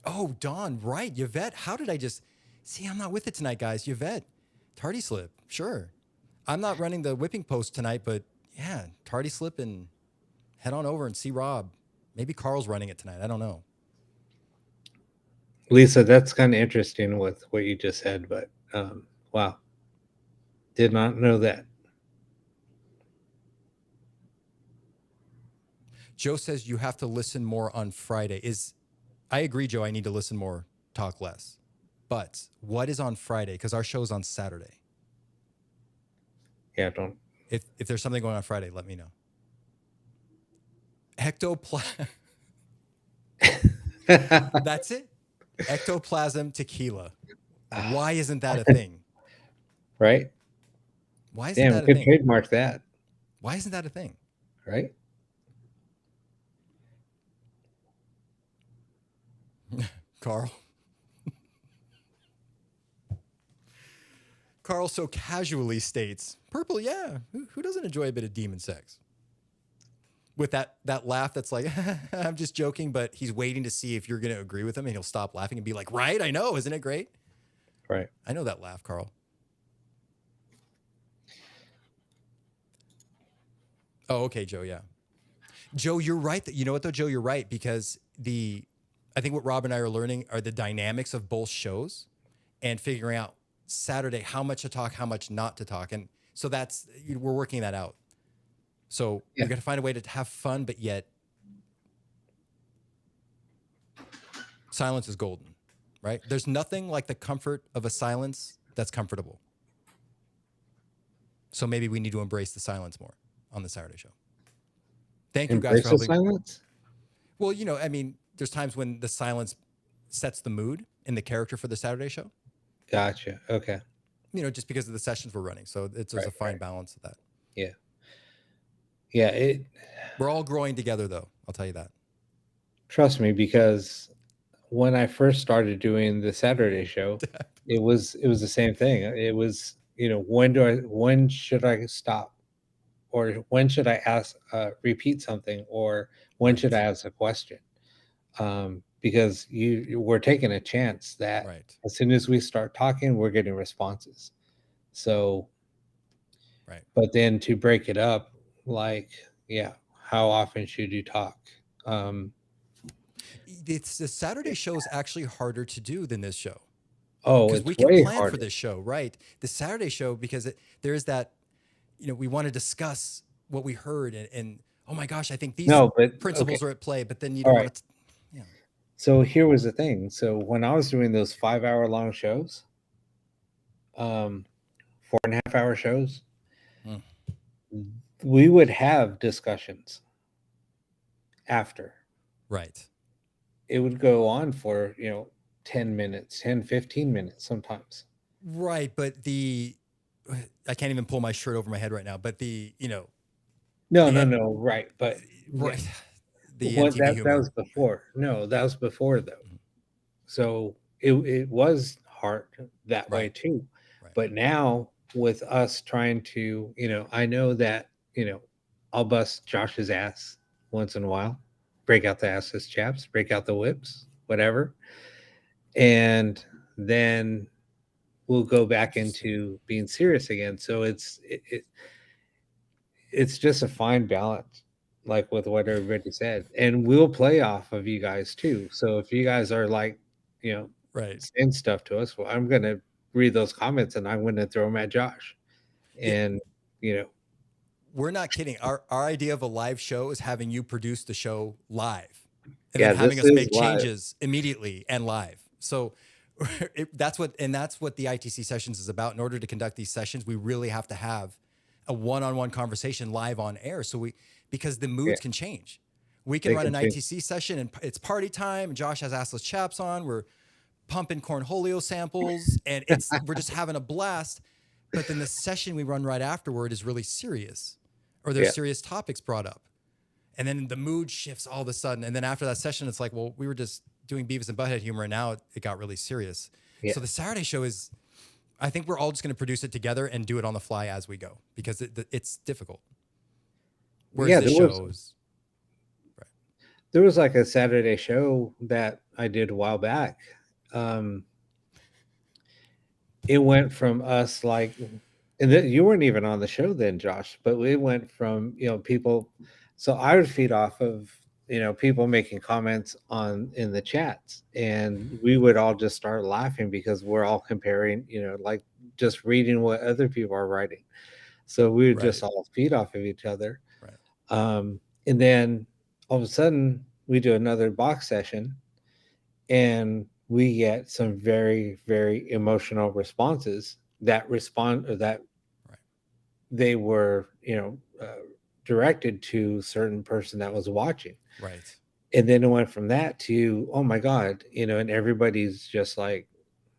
Oh, Dawn, right. Yvette, how did I just see? I'm not with it tonight, guys. Yvette, tardy slip. Sure. I'm not running the whipping post tonight, but yeah, tardy slip and head on over and see Rob. Maybe Carl's running it tonight. I don't know. Lisa, that's kind of interesting with what you just said, but wow. Did not know that. Joe says you have to listen more on Friday. I agree, Joe. I need to listen more, talk less. But what is on Friday? Because our show's on Saturday. Yeah, don't. If there's something going on Friday, let me know. That's it. Ectoplasm tequila. Why isn't that a thing? Right? Why isn't that a could thing? trademark that. Why isn't that a thing? Right? Carl so casually states, purple, yeah. Who doesn't enjoy a bit of demon sex? With that laugh that's like, I'm just joking, but he's waiting to see if you're going to agree with him and he'll stop laughing and be like, right, I know, isn't it great? Right. I know that laugh, Carl. Oh, okay, Joe. Yeah. Joe, you're right. You know what though, Joe, you're right, because I think what Rob and I are learning are the dynamics of both shows and figuring out Saturday how much to talk, how much not to talk. And so we're working that out. So Yeah. we got to find a way to have fun, but yet silence is golden, right? There's nothing like the comfort of a silence that's comfortable. So maybe we need to embrace the silence more on the Saturday show. Thank you guys Embrace for the helping. silence. Well, I mean, there's times when the silence sets the mood and the character for the Saturday show. Gotcha. Okay. Just because of the sessions we're running. So there's a fine balance of that. Yeah. Yeah. We're all growing together, though. I'll tell you that. Trust me, because when I first started doing the Saturday show, it was the same thing. It was, when should I stop, or when should I repeat something, or when should I ask a question? Because we're taking a chance that as soon as we start talking, we're getting responses. So, but then to break it up, how often should you talk? It's the Saturday show is actually harder to do than this show. Oh, because we can plan for this show, right? The Saturday show, because there is that, we want to discuss what we heard, and oh my gosh, I think these principles are at play, but then you don't want to. So here was the thing. So when I was doing those 5-hour long shows, 4.5-hour shows, we would have discussions after. Right. It would go on for, 10 minutes, 10, 15 minutes sometimes. Right. But I can't even pull my shirt over my head right now, but No, right. But right. Yeah. The MTV humor. That was before. No, that was before though. Mm-hmm. So it was hard that way too. Right. But now with us trying to, I know that, I'll bust Josh's ass once in a while, break out the asses chaps, break out the whips, whatever. And then we'll go back into being serious again. So it's just a fine balance, like with what everybody said. And we'll play off of you guys too. So if you guys are like, saying stuff to us, well, I'm going to read those comments and I'm going to throw them at Josh. And, we're not kidding. Our idea of a live show is having you produce the show live and then having us make changes immediately and live. So that's what the ITC sessions is about. In order to conduct these sessions, we really have to have a one-on-one conversation live on air. So because the moods can change. We can run an ITC session and it's party time. Josh has assless chaps on. We're pumping cornholio samples and we're just having a blast. But then the session we run right afterward is really serious, or there's serious topics brought up. And then the mood shifts all of a sudden. And then after that session, it's like, well, we were just doing Beavis and Butthead humor and now it got really serious. Yeah. So the Saturday show I think we're all just going to produce it together and do it on the fly as we go because it's difficult. Whereas there was like a Saturday show that I did a while back. It went from us you weren't even on the show then, Josh, but we went from, people. So I would feed off of, people making comments in the chats, and we would all just start laughing because we're all comparing, just reading what other people are writing. So we would just all feed off of each other. Right. And then all of a sudden we do another box session and we get some very, very emotional responses that they were, directed to a certain person that was watching. Right. And then it went from that to, oh my God, and everybody's just like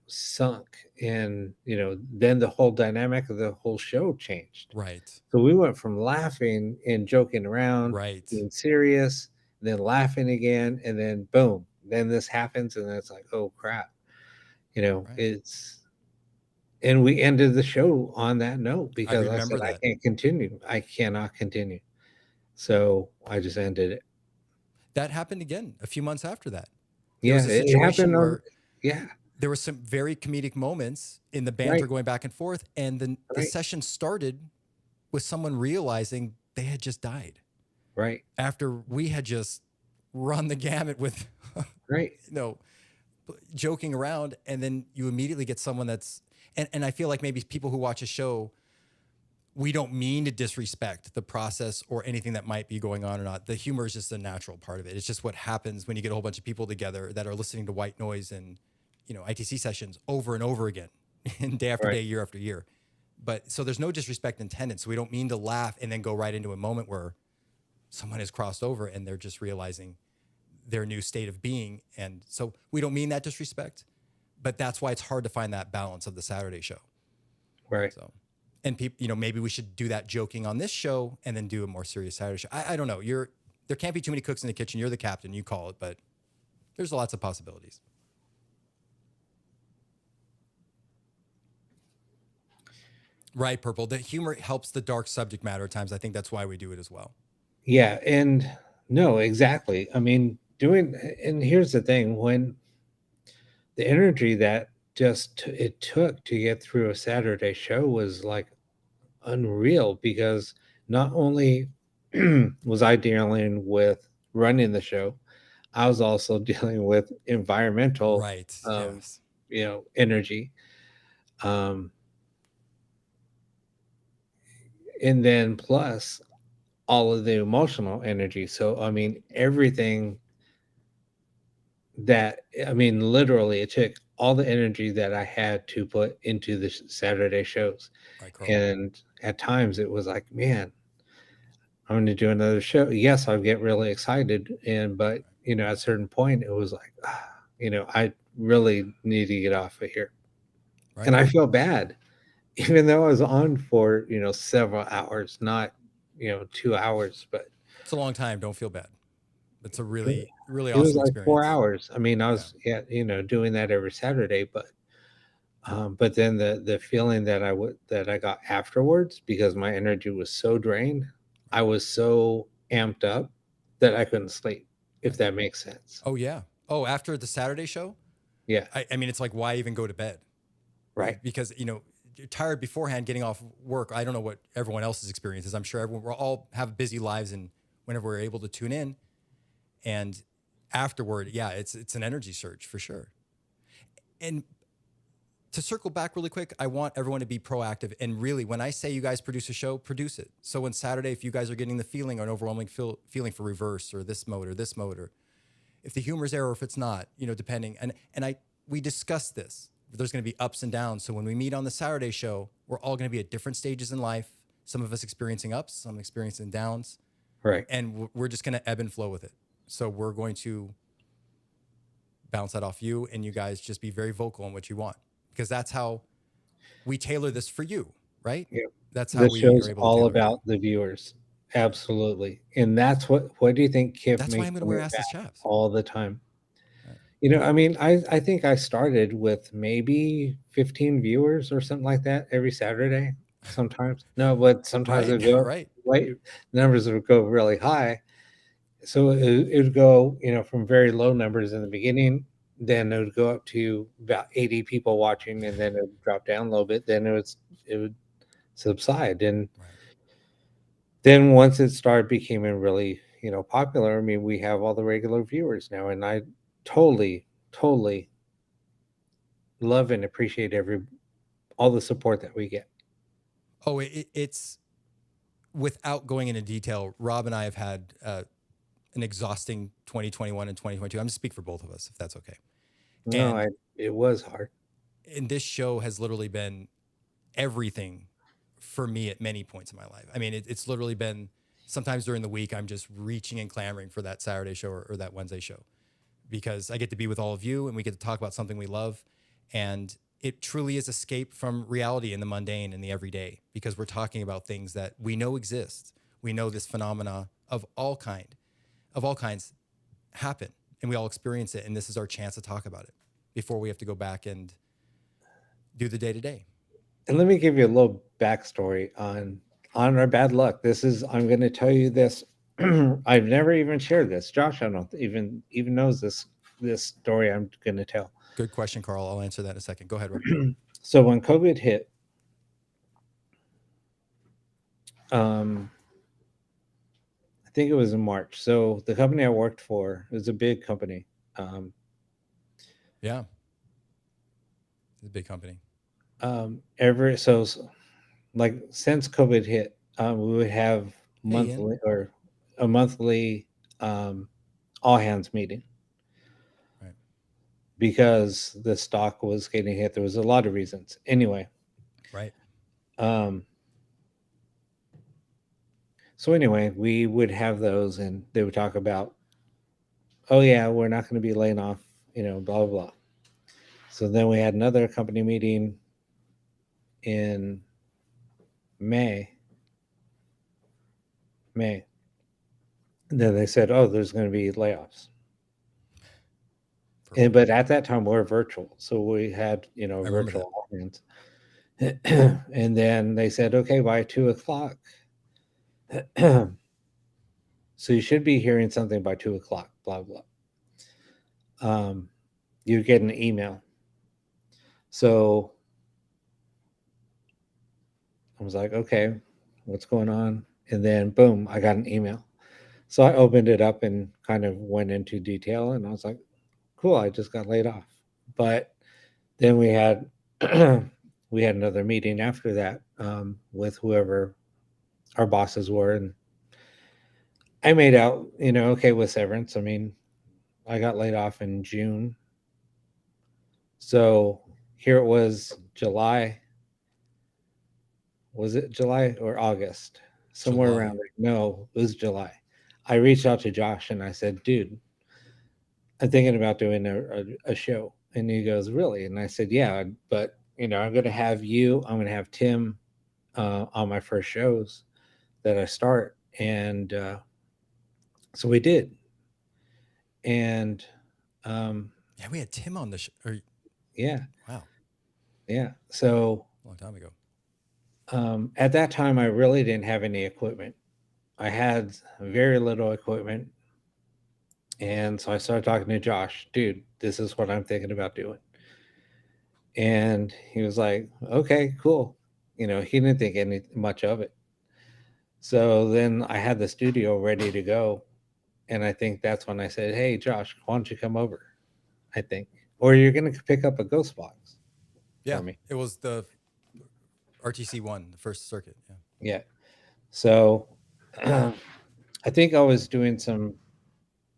sunk. And, then the whole dynamic of the whole show changed. Right. So we went from laughing and joking around, being serious, then laughing again, and then boom, then this happens. And then it's like, oh crap, and we ended the show on that note because I said, I can't continue. I cannot continue. So I just ended it. That happened again a few months after that. It happened. There were some very comedic moments in the banter going back and forth. And then the session started with someone realizing they had just died Right. after we had just run the gamut with, Right. joking around. And then you immediately get someone that's, and I feel like maybe people who watch a show, we don't mean to disrespect the process or anything that might be going on or not. The humor is just a natural part of it. It's just what happens when you get a whole bunch of people together that are listening to white noise and, ITC sessions over and over again, and day after day, year after year. But so there's no disrespect intended. So we don't mean to laugh and then go right into a moment where someone has crossed over and they're just realizing their new state of being. And so we don't mean that disrespect, but that's why it's hard to find that balance of the Saturday show. Right. So, and people, maybe we should do that joking on this show and then do a more serious Saturday show. I don't know. There can't be too many cooks in the kitchen. You're the captain, you call it, but there's lots of possibilities. Right, Purple. The humor helps the dark subject matter at times. I think that's why we do it as well. Yeah. And no, exactly. I mean, and here's the thing, when the energy that it took to get through a Saturday show was like unreal, because not only was I dealing with running the show, I was also dealing with environmental, Right. Yes. Energy. And then plus all of the emotional energy. So, I mean, everything literally it took all the energy that I had to put into the Saturday shows. Right, Carl. And at times it was like, man, I'm going to do another show. Yes, I'll get really excited. But at a certain point, it was like, I really need to get off of here. Right. And I feel bad, even though I was on for, several hours, not, 2 hours, but it's a long time. Don't feel bad. It's a really, really it awesome was like experience. 4 hours. I mean, I was, doing that every Saturday, but then the feeling that I got afterwards, because my energy was so drained, I was so amped up that I couldn't sleep, if that makes sense. Oh, yeah. Oh, after the Saturday show? Yeah. I mean, it's like, why even go to bed? Right. Because, you're tired beforehand getting off work. I don't know what everyone else's experience is. I'm sure we're all have busy lives, and whenever we're able to tune in, and afterward, yeah, it's an energy surge for sure. And to circle back really quick, I want everyone to be proactive. And really, when I say you guys produce a show, produce it. So on Saturday, if you guys are getting the feeling, or an overwhelming feeling for reverse or this mode, or if the humor's there or if it's not, depending. And we discussed this. There's going to be ups and downs. So when we meet on the Saturday show, we're all going to be at different stages in life. Some of us experiencing ups, some experiencing downs. Right. And we're just going to ebb and flow with it. So we're going to bounce that off you, and you guys just be very vocal on what you want, because that's how we tailor this for you, right? Yeah. That's how The we show's are able to all tailor about the viewers. Absolutely. And that's what do you think kept That's me why I'm going to wear coming assless back chaps. all the time? Right. I mean, I think I started with maybe 15 viewers or something like that every Saturday. Sometimes no, but sometimes Right, it go right. numbers would go really high. So it would go, from very low numbers in the beginning, then it would go up to about 80 people watching, and then it would drop down a little bit. Then it would subside, and Right. then once it started becoming really, popular, I mean, we have all the regular viewers now, and I totally love and appreciate all the support that we get. Oh, it's without going into detail, Rob and I have had an exhausting 2021 and 2022. I'm just speak for both of us, if that's okay. No, it was hard. And this show has literally been everything for me at many points in my life. I mean, it's literally been, sometimes during the week, I'm just reaching and clamoring for that Saturday show or that Wednesday show, because I get to be with all of you and we get to talk about something we love. And it truly is escape from reality and the mundane and the everyday, because we're talking about things that we know exist. We know this phenomena of all kinds happen, and we all experience it. And this is our chance to talk about it before we have to go back and do the day-to-day. And let me give you a little backstory on our bad luck. I'm going to tell you this. I've never even shared this. Josh, I don't even knows this story I'm going to tell. Good question, Carl. I'll answer that in a second. Go ahead, Rob. So when COVID hit, think it was in March. So the company I worked for was a big company. Um, Yeah. It's a big company. every so like since COVID hit, we would have Hey, Ian. monthly or a monthly um, all hands meeting Right. because the stock was getting hit. There was a lot of reasons. Anyway, Right. um, so anyway, we would have those, and they would talk about, oh yeah, we're not going to be laying off, blah blah blah. So then we had another company meeting in May. May. And then they said, "Oh, there's going to be layoffs." Perfect. But at that time, we're virtual, so we had I remember that. virtual audience. And then they said, "Okay, by 2 o'clock." So you should be hearing something by 2 o'clock. Blah blah. You get an email. So I was like, "Okay, what's going on?" And then boom, I got an email. So I opened it up and kind of went into detail, and I was like, "Cool, I just got laid off." But then we had we had another meeting after that with whoever our bosses were, and I made out, okay with severance. I mean, I got laid off in June, so here it was July. Was it July or August? Somewhere July. around there. No, it was July. I reached out to Josh and I said, "Dude, I'm thinking about doing a show." And he goes, "Really?" And I said, "Yeah, but I'm going to have you. I'm going to have Tim on my first shows that I start." And so we did. And Yeah, we had Tim on the show. yeah, Wow. yeah. So A long time ago. at that time, I really didn't have any equipment. I had very little equipment. And so I started talking to Josh, "Dude, this is what I'm thinking about doing." And he was like, "Okay, cool." He didn't think any much of it. So then I had the studio ready to go. And I think that's when I said, "Hey, Josh, why don't you come over?" I think. Or you're going to pick up a ghost box Yeah. for me. It was the RTC one, the first circuit. Yeah. Yeah. So I think I was doing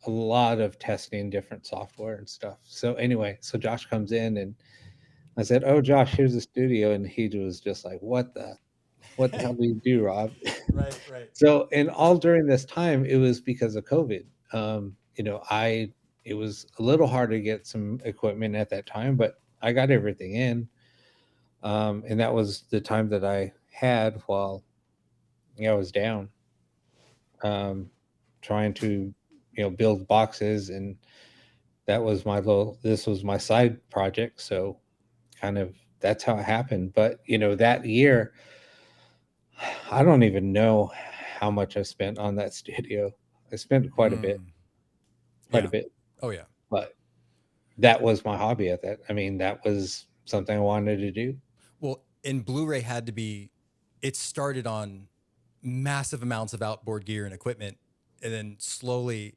a lot of testing different software and stuff. So anyway, so Josh comes in and I said, "Oh, Josh, here's the studio." And he was just like, what the hell do you do, Rob?" Right. Right. So, and all during this time, it was because of COVID. It was a little hard to get some equipment at that time, but I got everything in. And that was the time that I had while I was down, um, trying to, build boxes. And this was my side project. So kind of that's how it happened. But, that year, I don't even know how much I spent on that studio. I spent quite a bit, Mm, quite a yeah. bit, Oh, yeah. but that was my hobby at that. I mean, that was something I wanted to do. Well, and Blu-ray had to be, it started on massive amounts of outboard gear and equipment. And then slowly,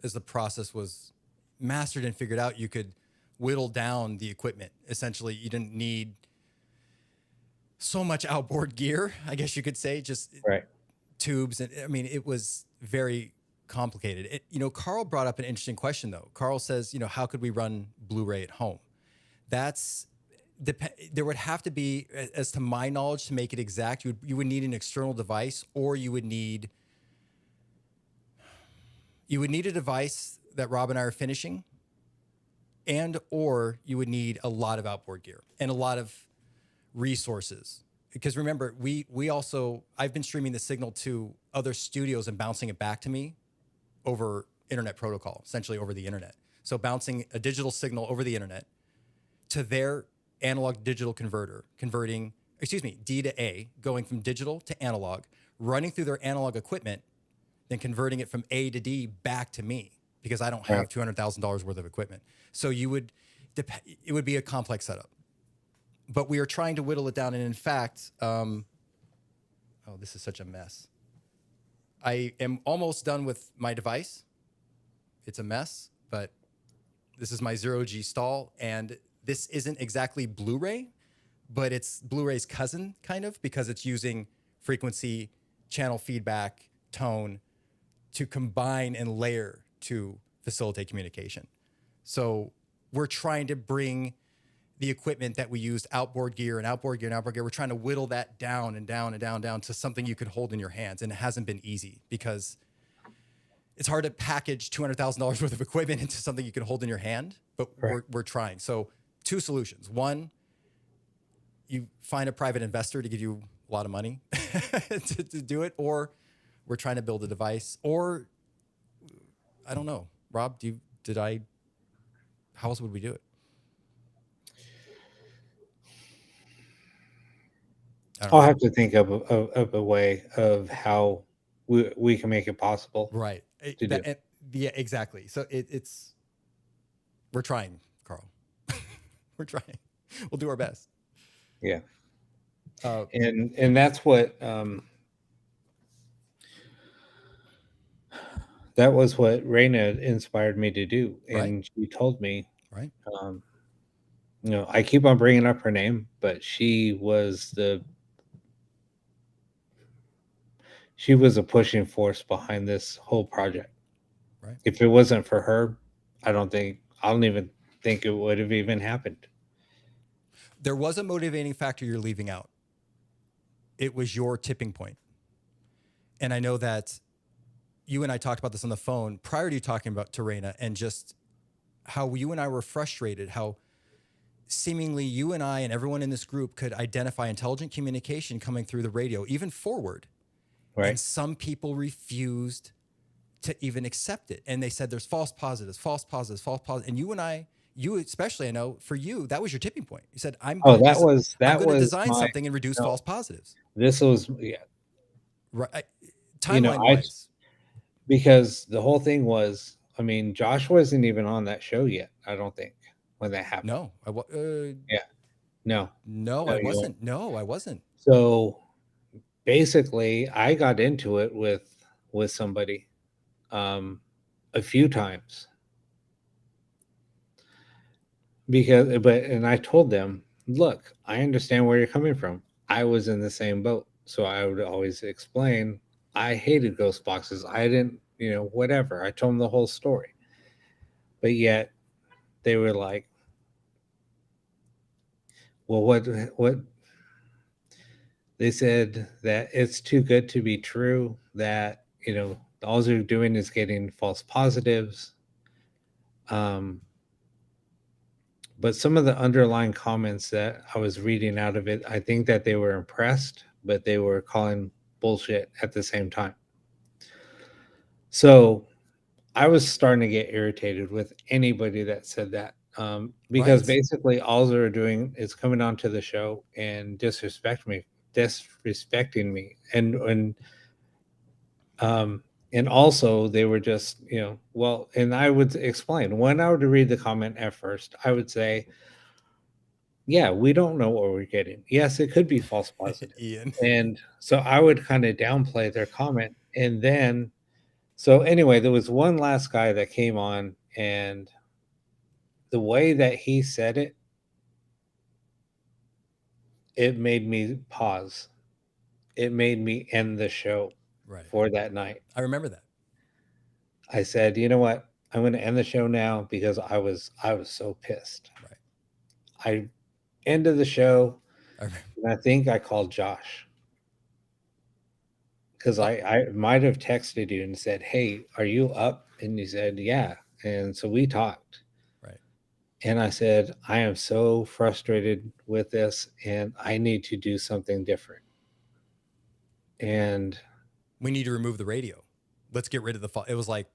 as the process was mastered and figured out, you could whittle down the equipment. Essentially, you didn't need so much outboard gear, I guess you could say, just Right. tubes. And I mean, it was very complicated. Carl brought up an interesting question, though. Carl says, how could we run Blu-ray at home? That's there would have to be, as to my knowledge, to make it exact, you would need an external device, or you would need a device that Rob and I are finishing, and or you would need a lot of outboard gear and a lot of resources. Because remember, we also, I've been streaming the signal to other studios and bouncing it back to me over internet protocol, essentially over the internet. So bouncing a digital signal over the internet to their analog digital converter, D to A, going from digital to analog, running through their analog equipment, then converting it from A to D back to me, because I don't have Right. $200,000 worth of equipment. So it would be a complex setup. But we are trying to whittle it down. And in fact, oh, this is such a mess. I am almost done with my device. It's a mess, but this is my 0G stall, and this isn't exactly Blu-ray, but it's Blu-ray's cousin, kind of, because it's using frequency, channel feedback, tone to combine and layer to facilitate communication. So we're trying to bring the equipment that we used, outboard gear and outboard gear and outboard gear. We're trying to whittle that down and down and down, down to something you could hold in your hands. And it hasn't been easy because it's hard to package $200,000 worth of equipment into something you can hold in your hand, but we're trying. So 2 solutions. One, you find a private investor to give you a lot of money to do it, or we're trying to build a device, or I don't know. Rob, how else would we do it? I'll have to think of a way of how we can make it possible. Right. Yeah, exactly. So we're trying, Carl. We're trying. We'll do our best. Yeah. And that's what that was what Raina inspired me to do. And she told me, right. I keep on bringing up her name, but she was a pushing force behind this whole project. Right. If it wasn't for her, I don't even think it would have even happened. There was a motivating factor you're leaving out. It was your tipping point. And I know that you and I talked about this on the phone prior to you talking about Raina, and just how you and I were frustrated, how seemingly you and I and everyone in this group could identify intelligent communication coming through the radio, even forward. Right. And some people refused to even accept it. And they said there's false positives. And you especially, I know for you, that was your tipping point. You said, I'm going to design something and reduce false positives. This was, right. Timeline-wise. Because the whole thing was, Josh wasn't even on that show yet, I don't think, when that happened. No. I wasn't. No, I wasn't. So basically, I got into it with somebody a few times. And I told them, look, I understand where you're coming from. I was in the same boat. So I would always explain, I hated ghost boxes. I didn't, whatever. I told them the whole story. But yet they were like, well, what they said that it's too good to be true, that, all they're doing is getting false positives. But some of the underlying comments that I was reading out of it, I think that they were impressed, but they were calling bullshit at the same time. So I was starting to get irritated with anybody that said that, because basically all they're doing is coming onto the show and disrespecting me. And also they were just, and I would explain, when I would read the comment at first, I would say, yeah, we don't know what we're getting. Yes, it could be false positive. Ian. And so I would kind of downplay their comment. And then, so anyway, there was one last guy that came on, and the way that he said it, it made me pause. It made me end the show for that night. I remember that. I said, you know what? I'm going to end the show now because I was so pissed. Right. I ended the show, and I think I called Josh because I might have texted you and said, hey, are you up? And you said, yeah. And so we talked. Right. And I said, I am so frustrated with this, and I need to do something different. And we need to remove the radio. Let's get rid of it was like,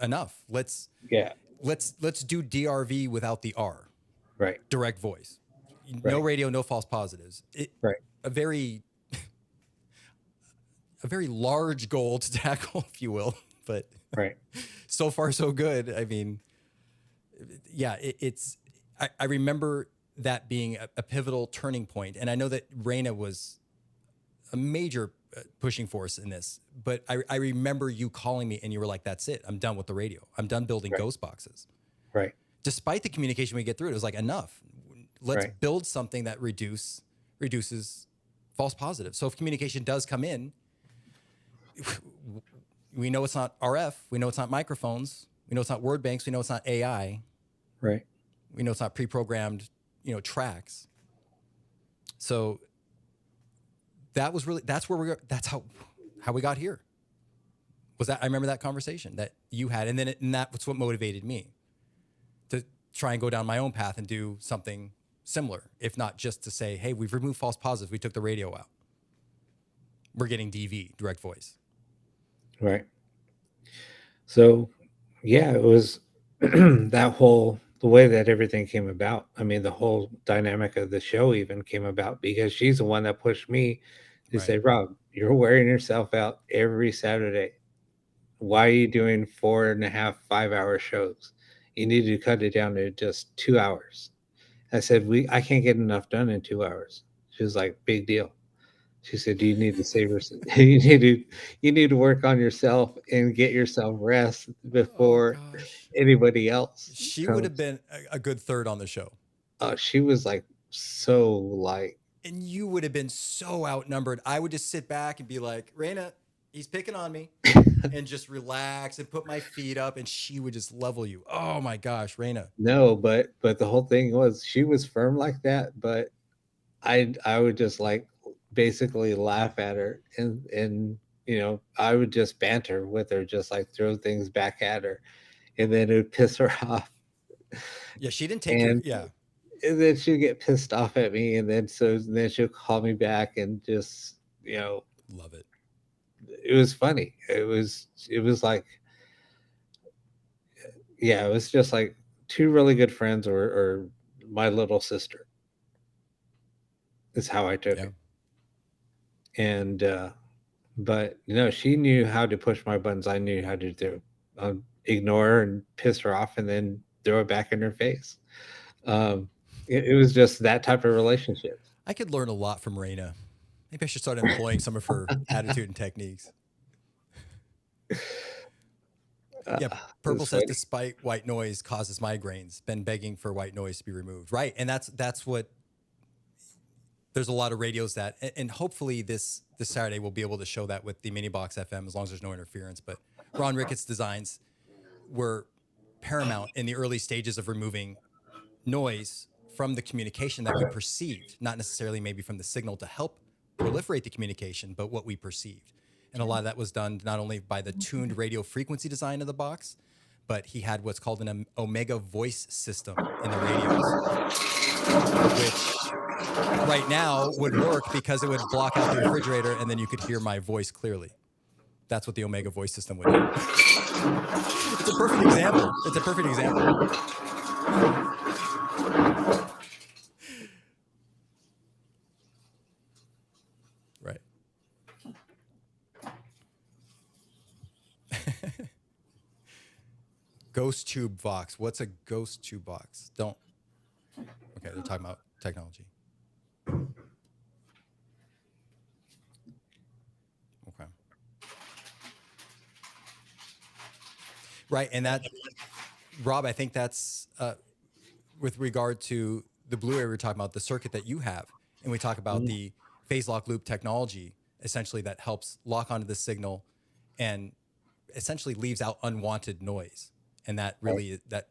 enough. Let's do DRV without the R. Right. Direct voice. No radio, no false positives. A very large goal to tackle, if you will. But so far so good. I mean, yeah, I remember that being a pivotal turning point. And I know that Raina was a major pushing force in this. But I remember you calling me and you were like, "That's it. I'm done with the radio. I'm done building Right. ghost boxes." Right. Despite the communication we get through, it was like, enough. Let's Right. build something that reduces false positives. So if communication does come in, we know it's not RF. We know it's not microphones. We know it's not word banks. We know it's not AI. Right. We know it's not pre-programmed, tracks. So that's how we got here. I remember that conversation that you had, and that's what motivated me to try and go down my own path and do something similar, if not just to say, hey, we've removed false positives. We took the radio out. We're getting DV, direct voice. Right. So, yeah, it was the way that everything came about. I mean, the whole dynamic of the show even came about because she's the one that pushed me to say, Rob, you're wearing yourself out every Saturday. Why are you doing 4.5, 5-hour shows? You need to cut it down to just 2 hours. I said, I can't get enough done in 2 hours. She was like, big deal. She said, you need to save yourself. You need to work on yourself and get yourself rest before anybody else She comes. would have been a good third on the show. She was like so light. And you would have been so outnumbered. I would just sit back and be like, Raina, he's picking on me, and just relax and put my feet up, and she would just level you. Oh my gosh, Raina. No, but the whole thing was she was firm like that, but I would just like basically laugh at her and I would just banter with her, just like throw things back at her, and then it would piss her off. Yeah, she didn't take your and then she'd get pissed off at me, and then she'll call me back and just love it. It was funny. It was like, yeah, it was just like two really good friends or my little sister is how I took it. And but she knew how to push my buttons. I knew how to do ignore her and piss her off and then throw it back in her face. It was just that type of relationship. I could learn a lot from Raina. Maybe I should start employing some of her attitude and techniques. Yeah, Purple says, despite white noise causes migraines, been begging for white noise to be removed. Right, and that's what. There's a lot of radios that, and hopefully this Saturday we'll be able to show that with the mini box FM as long as there's no interference. But Ron Ricketts' designs were paramount in the early stages of removing noise from the communication that we perceived, not necessarily maybe from the signal to help proliferate the communication, but what we perceived. And a lot of that was done not only by the tuned radio frequency design of the box, but he had what's called an Omega voice system in the radios, which right now would work because it would block out the refrigerator and then you could hear my voice clearly. That's what the Omega voice system would do. It's a perfect example. Right. Ghost tube Vox. What's a ghost tube box? Okay, they're talking about technology. Okay. Right, and that, Rob, I think that's with regard to the Blu-ray we were talking about, the circuit that you have, and we talk about the phase lock loop technology, essentially that helps lock onto the signal and essentially leaves out unwanted noise. And that really, that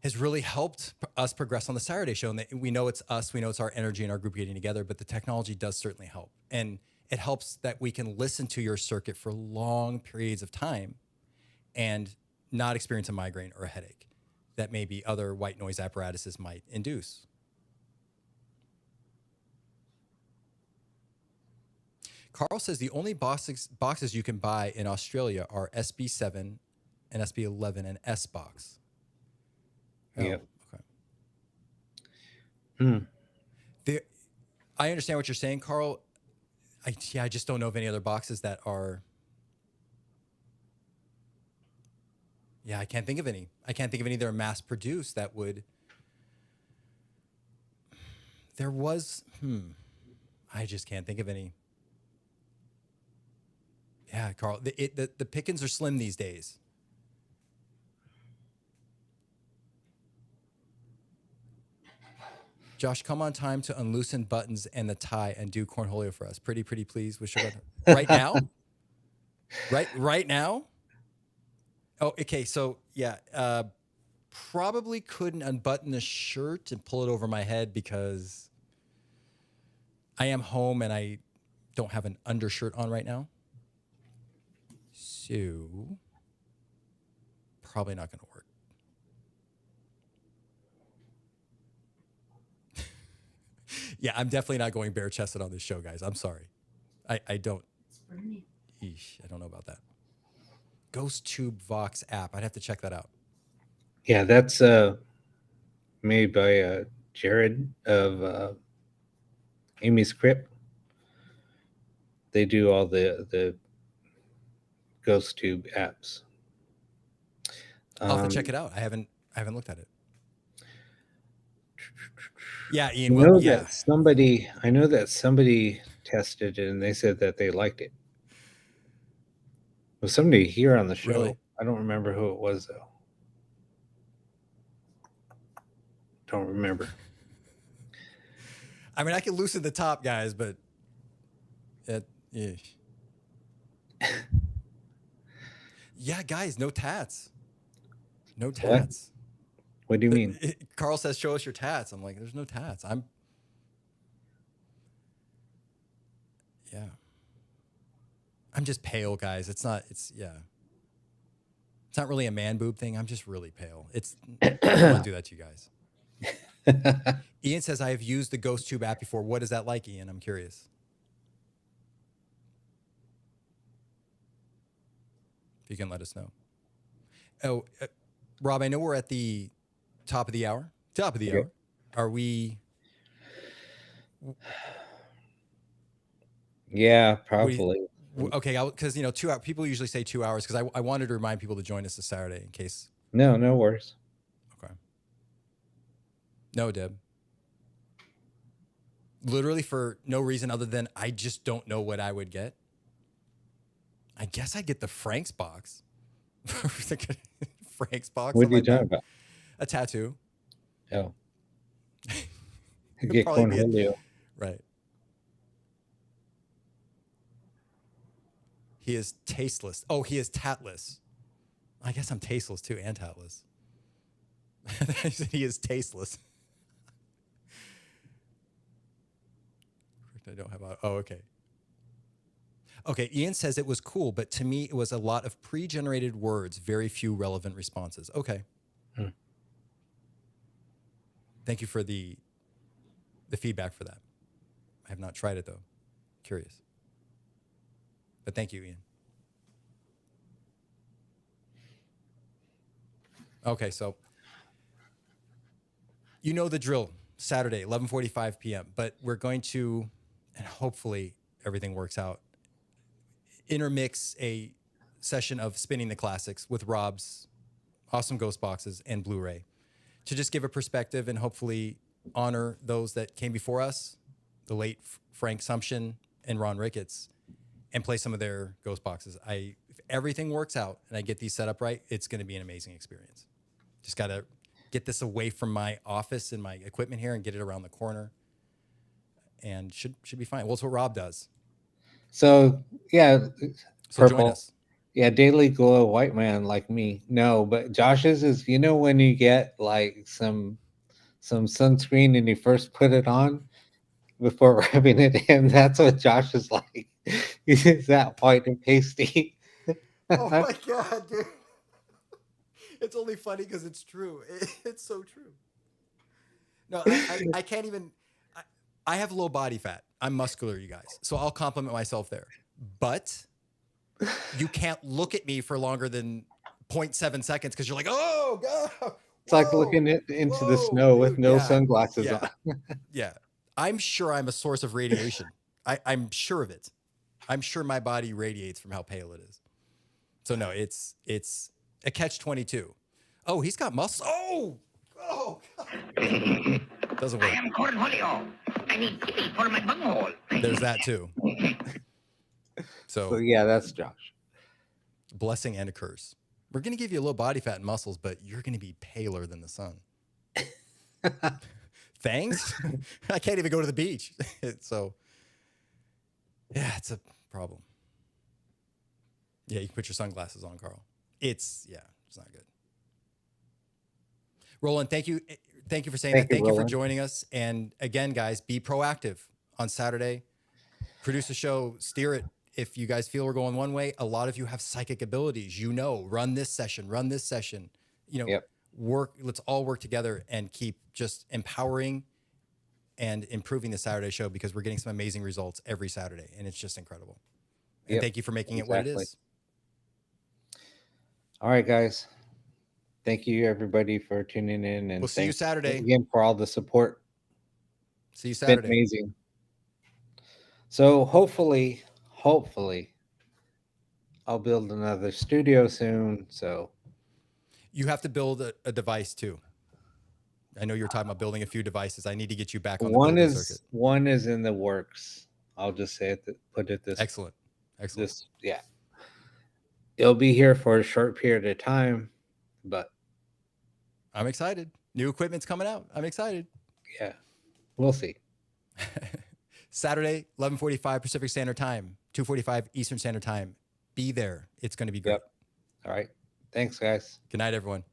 has really helped us progress on the Saturday show. And we know it's us, we know it's our energy and our group getting together, but the technology does certainly help. And it helps that we can listen to your circuit for long periods of time and not experience a migraine or a headache that maybe other white noise apparatuses might induce. Carl says the only boxes you can buy in Australia are SB7 and SB11 and S box. Oh, Yep. Okay. I understand what you're saying, Carl. I just don't know of any other boxes that are. Yeah, I can't think of any. I can't think of any that are mass produced that would. There was. I just can't think of any. Yeah, Carl. The pickings are slim these days. Josh, come on time to unloosen buttons and the tie and do cornholio for us. Pretty please. With sugar. Right now? Right now? Oh, okay. So yeah, probably couldn't unbutton the shirt and pull it over my head because I am home and I don't have an undershirt on right now. So probably not going to work. Yeah, I'm definitely not going bare chested on this show, guys. I'm sorry. I don't. Eesh, I don't know about that. Ghost Tube Vox app. I'd have to check that out. Yeah, that's made by Jared of Amy's Crypt. They do all the Ghost Tube apps. I'll have to check it out. I haven't looked at it. Yeah, Ian. I know yeah. that somebody tested it and they said that they liked it. It was somebody here on the show. Really? I don't remember who it was though. Don't remember. I mean, I can loosen the top, guys, but yeah, guys, no tats. No tats. What do you mean? Carl says, "Show us your tats." I'm like, "There's no tats." I'm just pale, guys. It's not really a man boob thing. I'm just really pale. I don't want to do that to you guys. Ian says, I have used the Ghost Tube app before. What is that like, Ian? I'm curious. If you can let us know. Oh, Rob, I know we're at the top of the hour. Hour. Are we? Yeah, probably. Okay, because 2 hours. People usually say 2 hours because I wanted to remind people to join us this Saturday in case. No worries. Okay. No, Deb. Literally for no reason other than I just don't know what I would get. I guess I'd get the Frank's box. Frank's box. What are you talking about? A tattoo. Oh. Get cornholio. Right. He is tasteless. Oh, he is tatless. I guess I'm tasteless too and tatless. I said he is tasteless. I don't have. Oh, okay. Okay, Ian says it was cool, but to me it was a lot of pre-generated words, very few relevant responses. Okay. Thank you for the feedback for that. I have not tried it though. Curious. But thank you, Ian. Okay, so you know the drill. Saturday, 11:45 p.m. But we're going to, and hopefully everything works out, intermix a session of spinning the classics with Rob's awesome ghost boxes and Blu-ray to just give a perspective and hopefully honor those that came before us, the late Frank Sumption and Ron Ricketts, and play some of their ghost boxes. If everything works out and I get these set up right, it's going to be an amazing experience. Just got to get this away from my office and my equipment here and get it around the corner, and should be fine. Well, it's what Rob does. So yeah, so join us. Yeah, Daily Glow white man like me. No, but Josh's is, when you get like some sunscreen and you first put it on before rubbing it in, that's what Josh is like. He's that white and pasty. Oh my God, dude. It's only funny because it's true. It's so true. No, I can't even. I have low body fat. I'm muscular, you guys. So I'll compliment myself there. But you can't look at me for longer than 0.7 seconds because you're like, oh, God. It's like looking into the snow with no sunglasses on. Yeah. I'm sure I'm a source of radiation. I'm sure of it. I'm sure my body radiates from how pale it is. So no, it's a catch-22. Oh, he's got muscles. Oh, God. Doesn't work. I am cornholio. I need pity for my bunghole. There's that too. So yeah, that's Josh. Blessing and a curse. We're going to give you a little body fat and muscles, but you're going to be paler than the sun. Thanks. I can't even go to the beach. So, yeah, it's a problem. Yeah, you can put your sunglasses on, Carl. It's not good. Roland, thank you. Thank you for saying that. Thank you for joining us. And again, guys, be proactive on Saturday. Produce a show, steer it. If you guys feel we're going one way, a lot of you have psychic abilities. Run this session. Let's all work together and keep just empowering and improving the Saturday show, because we're getting some amazing results every Saturday, and it's just incredible. And thank you for making it what it is. All right, guys. Thank you, everybody, for tuning in. And we'll see you Saturday. Again, for all the support. See you Saturday. It's been amazing. So hopefully, I'll build another studio soon. So you have to build a device too. I know you're talking about building a few devices. I need to get you back on the building circuit. One is in the works. I'll just say it. Put it this. Excellent. It'll be here for a short period of time, but I'm excited. New equipment's coming out. I'm excited. Yeah, we'll see. Saturday, 11:45 Pacific Standard Time, 2:45 Eastern Standard Time. Be there. It's going to be great. Yep. All right. Thanks, guys. Good night, everyone.